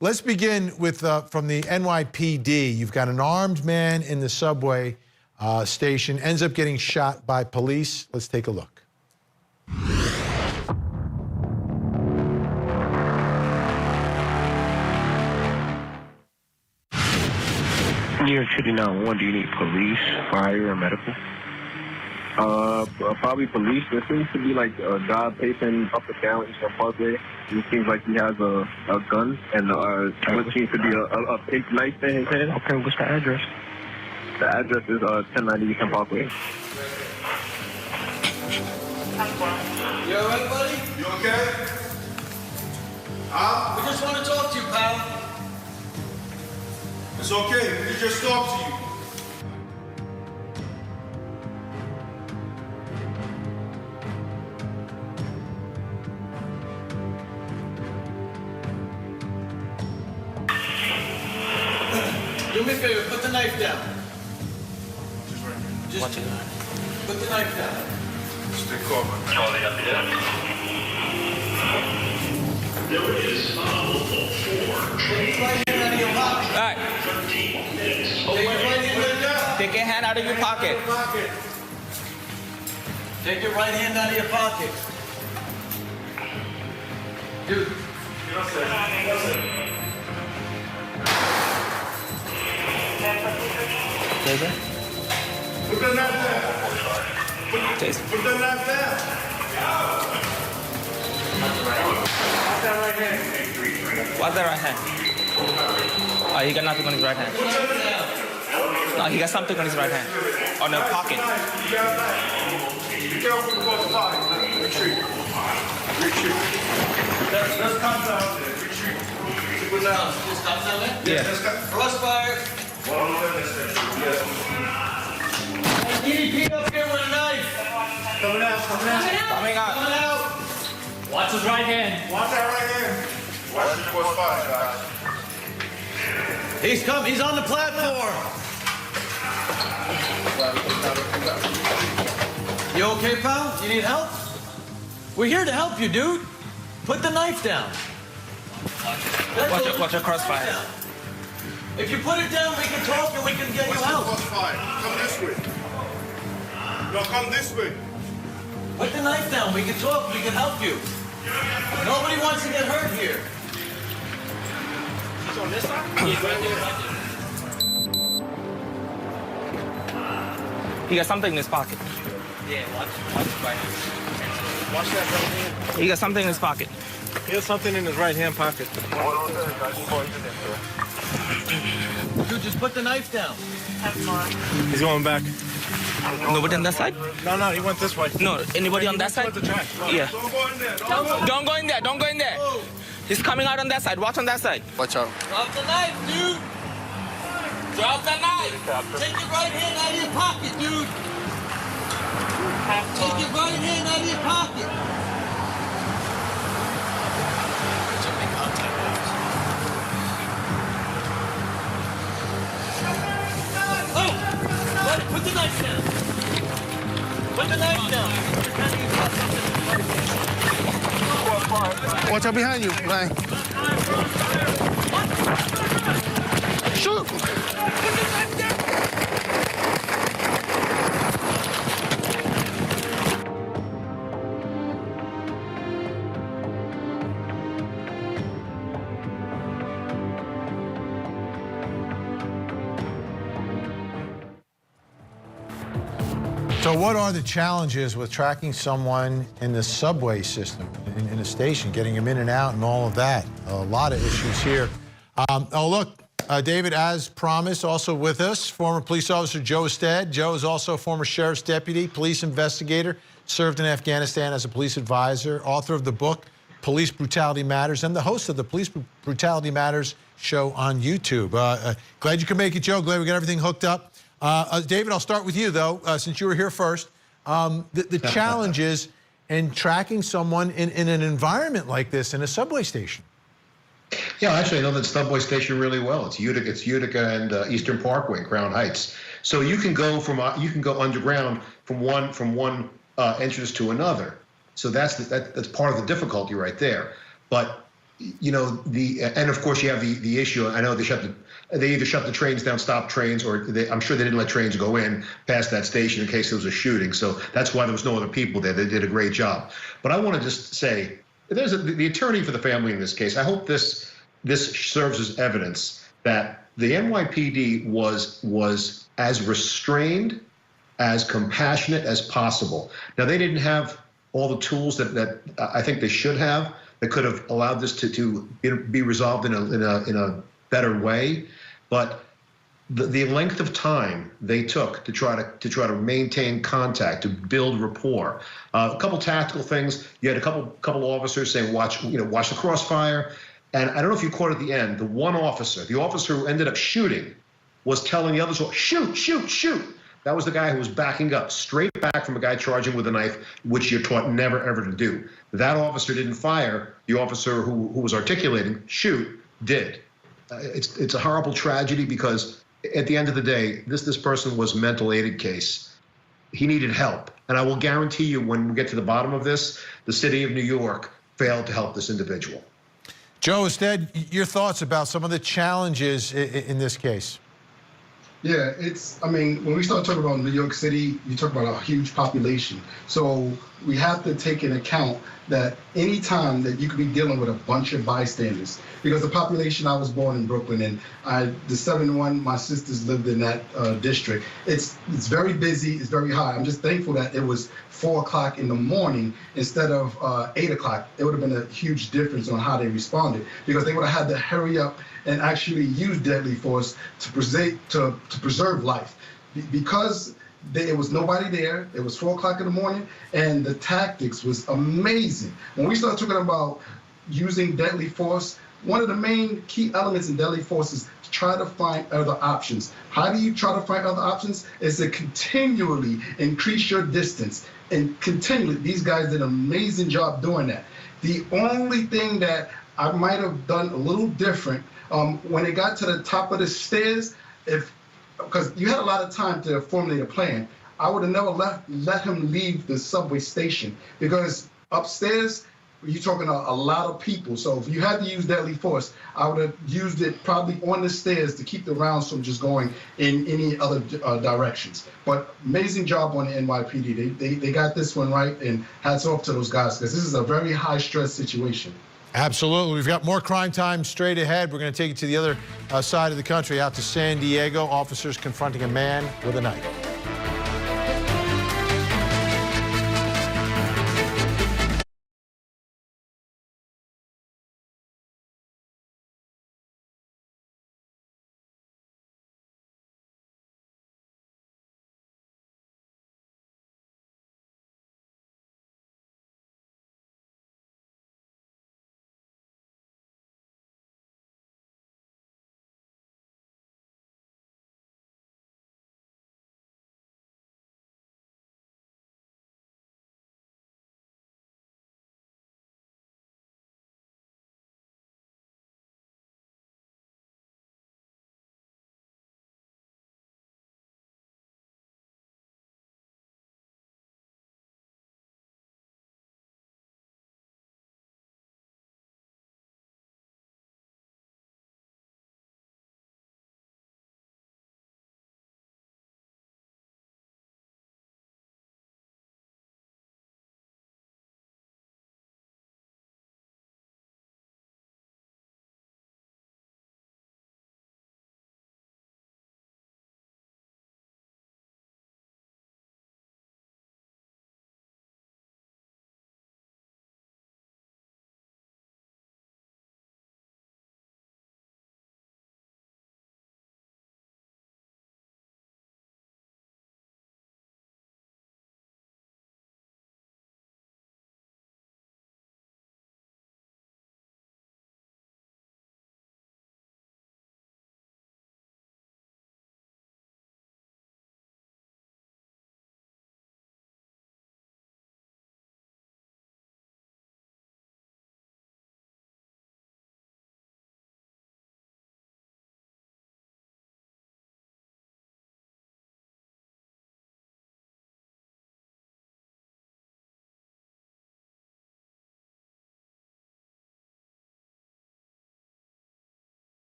Speaker 1: Let's begin with from the NYPD. You've got an armed man in the subway station, ends up getting shot by police. Let's take a look.
Speaker 5: New York City 911, do you need police, fire, or medical? Probably police. There seems to be like a guy pacing up and down Eastern Parkway. It seems like he has a gun and what seems to be a pink knife in his hand. Okay, what's the address? The address is 1090 Eastern Parkway.
Speaker 18: You all right, buddy? You okay? We just want to talk to you, pal. It's okay. We can just talk to you. Do me a favor, put the knife down. Just put the knife down. Stay calm. There is a local 4. Take your right hand out of your pocket.
Speaker 6: All right. Take your hand out of your pocket.
Speaker 18: Take your right hand out of your pocket. Dude. Put the knife down. Put the knife down. What's that right hand?
Speaker 6: What's that right hand? Oh, he got nothing on his right hand. No, he got something on his right hand. On the pocket.
Speaker 18: Be careful with the pocket. Retreat. Retreat. Let's come down there. Retreat. Put down. Just come down there?
Speaker 6: Yeah.
Speaker 18: Crossfire. EDP up here with a knife. Coming out. Coming out.
Speaker 6: Coming out.
Speaker 18: Coming out.
Speaker 6: Watch his right hand.
Speaker 18: Watch that right hand. Watch your crossfire, guys. He's come. He's on the platform. You okay, pal? You need help? We're here to help you, dude. Put the knife down.
Speaker 6: Watch your crossfire.
Speaker 18: If you put it down, we can talk and we can get you help.
Speaker 7: Crossfire. Come this way. No, come this way.
Speaker 18: Put the knife down. We can talk. We can help you. Nobody wants to get hurt here.
Speaker 6: He's on this side? He's right there. He got something in his pocket. Yeah, watch his right hand. Watch that right hand. He got something in his pocket.
Speaker 7: He has something in his right hand pocket.
Speaker 18: Dude, just put the knife down.
Speaker 7: He's going back.
Speaker 6: Nobody on that side?
Speaker 7: No, he went this way.
Speaker 6: No, anybody on that side? Yeah.
Speaker 7: Don't go in there.
Speaker 6: Don't go in there. Don't go in there. He's coming out on that side. Watch on that side.
Speaker 7: Watch out.
Speaker 18: Drop the knife, dude. Drop the knife. Take your right hand out of your pocket, dude. Take your right hand out of your pocket. Oh! Put the knife down. Put the knife down.
Speaker 7: Watch out behind you, man. Shoot!
Speaker 1: So what are the challenges with tracking someone in the subway system, in a station, getting them in and out and all of that? A lot of issues here. Oh, look, David, as promised, also with us, former police officer Joe Ested. Joe is also a former sheriff's deputy, police investigator, served in Afghanistan as a police advisor, author of the book, Police Brutality Matters, and the host of the Police Brutality Matters show on YouTube. Glad you could make it, Joe. Glad we got everything hooked up. David, I'll start with you, though, since you were here first. The challenges in tracking someone in an environment like this in a subway station.
Speaker 2: Yeah, actually, I know that subway station really well. It's Utica and Eastern Parkway, Crown Heights. So you can go underground from one entrance to another. So that's part of the difficulty right there. But you know and of course you have the issue. I know they either shut the trains down, stopped trains, or I'm sure they didn't let trains go in past that station in case there was a shooting. So that's why there was no other people there. They did a great job. But I want to just say, there's the attorney for the family in this case. I hope this serves as evidence that the NYPD was as restrained, as compassionate as possible. Now, they didn't have all the tools that I think they should have that could have allowed this to be resolved in a better way, but the length of time they took to try to maintain contact, to build rapport. A couple tactical things. You had a couple officers saying, watch the crossfire. And I don't know if you caught at the end, the officer who ended up shooting was telling the others, shoot, shoot, shoot. That was the guy who was backing up, straight back from a guy charging with a knife, which you're taught never, ever to do. That officer didn't fire. The officer who was articulating, shoot, did. It's a horrible tragedy because at the end of the day, this person was a mental aided case. He needed help. And I will guarantee you when we get to the bottom of this, the city of New York failed to help this individual.
Speaker 1: Joe Ested, your thoughts about some of the challenges in this case?
Speaker 11: Yeah, when we start talking about New York City, you talk about a huge population. So we have to take into account that any time that you could be dealing with a bunch of bystanders, because the population, I was born in Brooklyn, and the 7-1, my sisters lived in that district. It's very busy, it's very high. I'm just thankful that it was 4 o'clock in the morning instead of 8 o'clock. It would have been a huge difference on how they responded, because they would have had to hurry up and actually use deadly force to preserve life. Because it was nobody there, it was 4 o'clock in the morning, and the tactics was amazing. When we start talking about using deadly force, one of the main key elements in deadly force is to try to find other options. How do you try to find other options? Is to continually increase your distance. And continually, these guys did an amazing job doing that. The only thing that I might have done a little different, when it got to the top of the stairs, because you had a lot of time to formulate a plan, I would have never let him leave the subway station, because upstairs, you're talking a lot of people. So if you had to use deadly force, I would have used it probably on the stairs to keep the rounds from just going in any other directions. But amazing job on the NYPD. They got this one right, and hats off to those guys, because this is a very high stress situation.
Speaker 1: Absolutely. We've got more crime time straight ahead. We're going to take it to the other side of the country, out to San Diego. Officers confronting a man with a knife.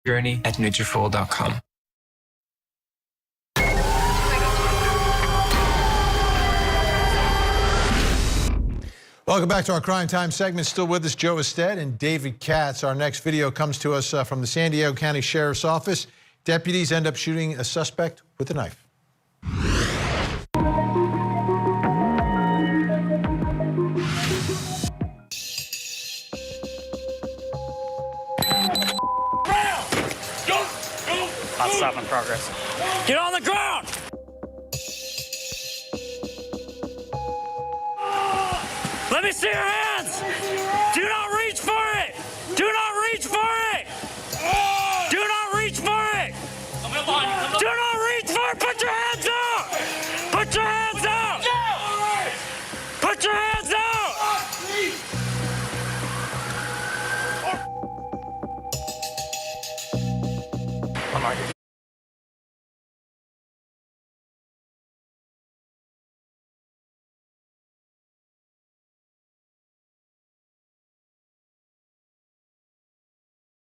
Speaker 3: journey at Nutrafol.com.
Speaker 1: Welcome back to our Crime Time segment. Still with us, Joe Ested and David Katz. Our next video comes to us from the San Diego County Sheriff's Office. Deputies end up shooting a suspect with a knife.
Speaker 12: Hot stop in progress. Get on the ground! Let me see your hands! Do not reach for it! Do not reach for it! Do not reach for it! Do not reach for it! Put your hands out! Put your hands out! Put your hands out! I'm right here.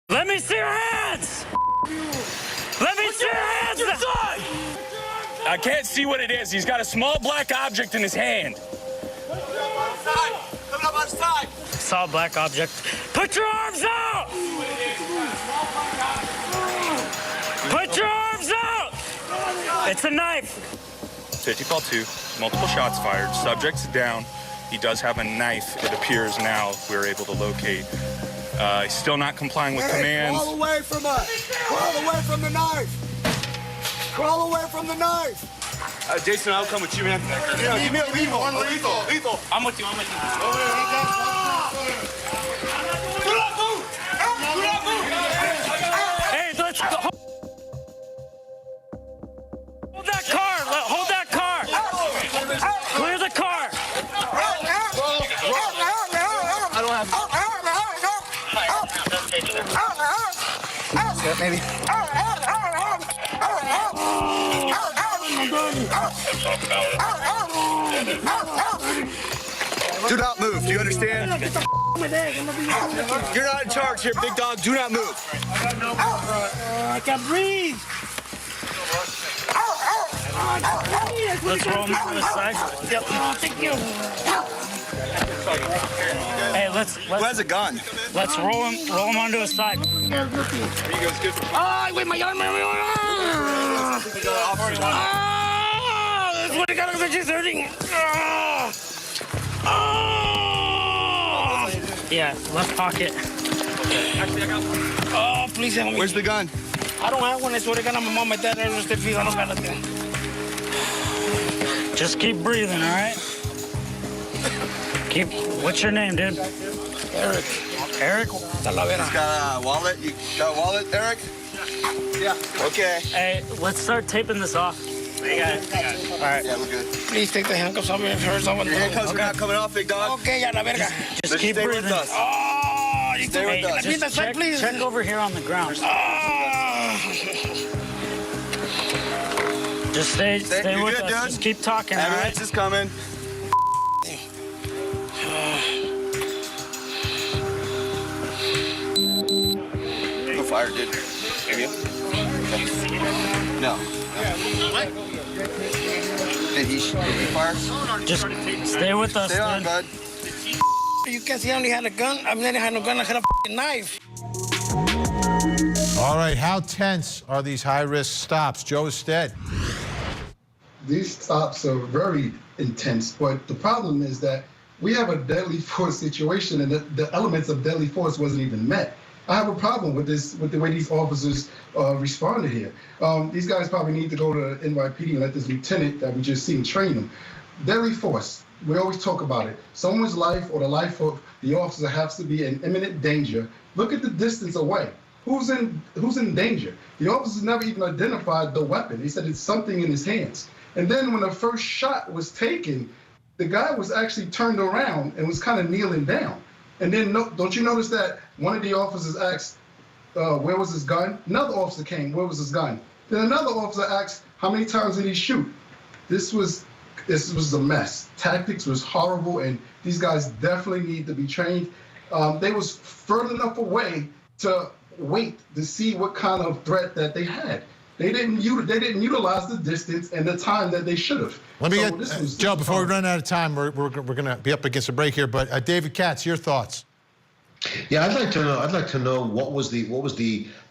Speaker 12: Let me see your hands! Let me see your hands!
Speaker 19: I can't see what it is. He's got a small black object in his hand.
Speaker 12: Coming up on the side! Saw a black object. Put your arms out! Put your arms out! It's a knife.
Speaker 19: 50 call 2, multiple shots fired. Subject's down. He does have a knife, it appears now. We're able to locate. He's still not complying with commands.
Speaker 7: Crawl away from us. Crawl away from the knife. Crawl away from the knife.
Speaker 12: Jason, I'll come with you, man.
Speaker 7: Yeah, give me a lethal. One lethal. Lethal.
Speaker 12: I'm with you. I'm with you.
Speaker 7: Do not move. Do not move.
Speaker 12: Hey, let's go. Hold that car. Hold that car. Clear the car. I don't have.
Speaker 7: Maybe. Do not move. Do you understand? You're not in charge here, big dog. Do not move.
Speaker 12: I can't breathe. Let's roll him to the side. Yep. Thank you. Hey, let's.
Speaker 7: Who has a gun?
Speaker 12: Let's roll him onto his side. Ah, wait, my arm. That's what I got. She's hurting. Yeah, left pocket.
Speaker 7: Actually, I got one.
Speaker 12: Oh, please help me.
Speaker 7: Where's the gun?
Speaker 12: I don't have one. I swear to God, my mom, my dad, I don't got nothing. Just keep breathing, all right? What's your name, dude? Eric. Eric?
Speaker 7: He's got a wallet. You got a wallet, Eric? Yeah. Okay.
Speaker 12: Hey, let's start taping this off. You got it. All right.
Speaker 7: Yeah, we're good.
Speaker 12: Please take the handcuffs off me if hurt someone.
Speaker 7: Your handcuffs are not coming off, big dog.
Speaker 12: Okay, ya la verga. Just keep
Speaker 7: stay
Speaker 12: breathing.
Speaker 7: With us.
Speaker 12: Oh,
Speaker 7: stay with us.
Speaker 12: Just check over here on the ground. Just stay with us. Dude. Just keep talking, all right?
Speaker 7: Ambulance is coming. No fire, dude. Maybe. No. Did he fire?
Speaker 12: Just stay with us,
Speaker 7: Stay on, bud.
Speaker 12: You can't see I only had a gun. I mean, I didn't have no gun. I had a knife.
Speaker 1: All right, how tense are these high-risk stops? Joe Ested.
Speaker 11: These stops are very intense, but the problem is that we have a deadly force situation, and the elements of deadly force wasn't even met. I have a problem with this, with the way these officers responded here. These guys probably need to go to NYPD and let this lieutenant that we just seen train them. Deadly force. We always talk about it. Someone's life or the life of the officer has to be in imminent danger. Look at the distance away. Who's in danger? The officers never even identified the weapon. They said it's something in his hands. And then when the first shot was taken, the guy was actually turned around and was kind of kneeling down. And then don't you notice that one of the officers asked, where was his gun? Another officer came, where was his gun? Then another officer asked, how many times did he shoot? This was a mess. Tactics was horrible, and these guys definitely need to be trained. They was further enough away to wait to see what kind of threat that they had. They didn't utilize the distance and the time that they should have.
Speaker 1: Let me get Joe, before we run out of time, we're going to be up against a break here. But David Katz, your thoughts?
Speaker 2: Yeah, I'd like to know what was the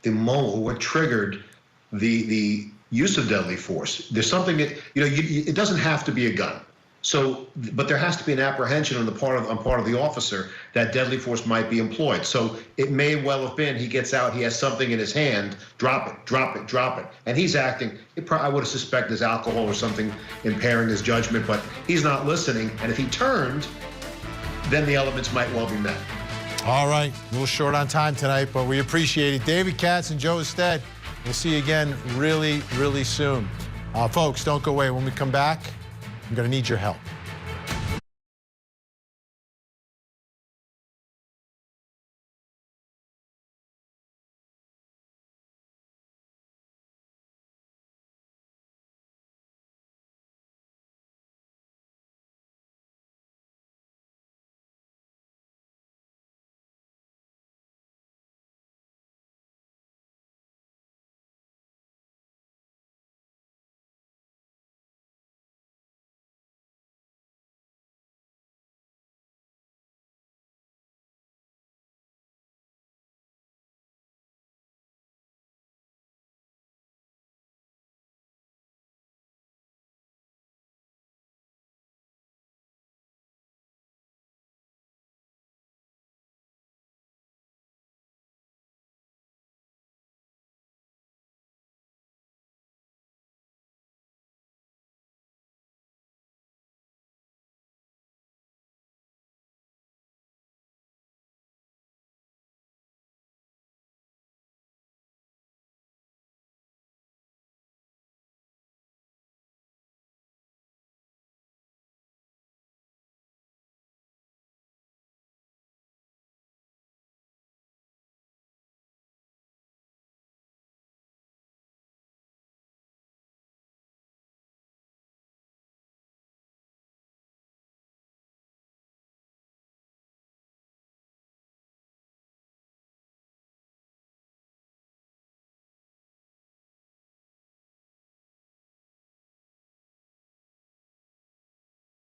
Speaker 2: moment, what triggered the use of deadly force. There's something that it doesn't have to be a gun. So, but there has to be an apprehension on the part of the officer that deadly force might be employed. So it may well have been he gets out, he has something in his hand, drop it, drop it, drop it, and he's acting. I would have suspected there's alcohol or something impairing his judgment, but he's not listening. And if he turned, then the elements might well be met.
Speaker 1: All right, a little short on time tonight, but we appreciate it. David Katz and Joe Ested. We'll see you again really, really soon. Folks, don't go away. When we come back, I'm going to need your help.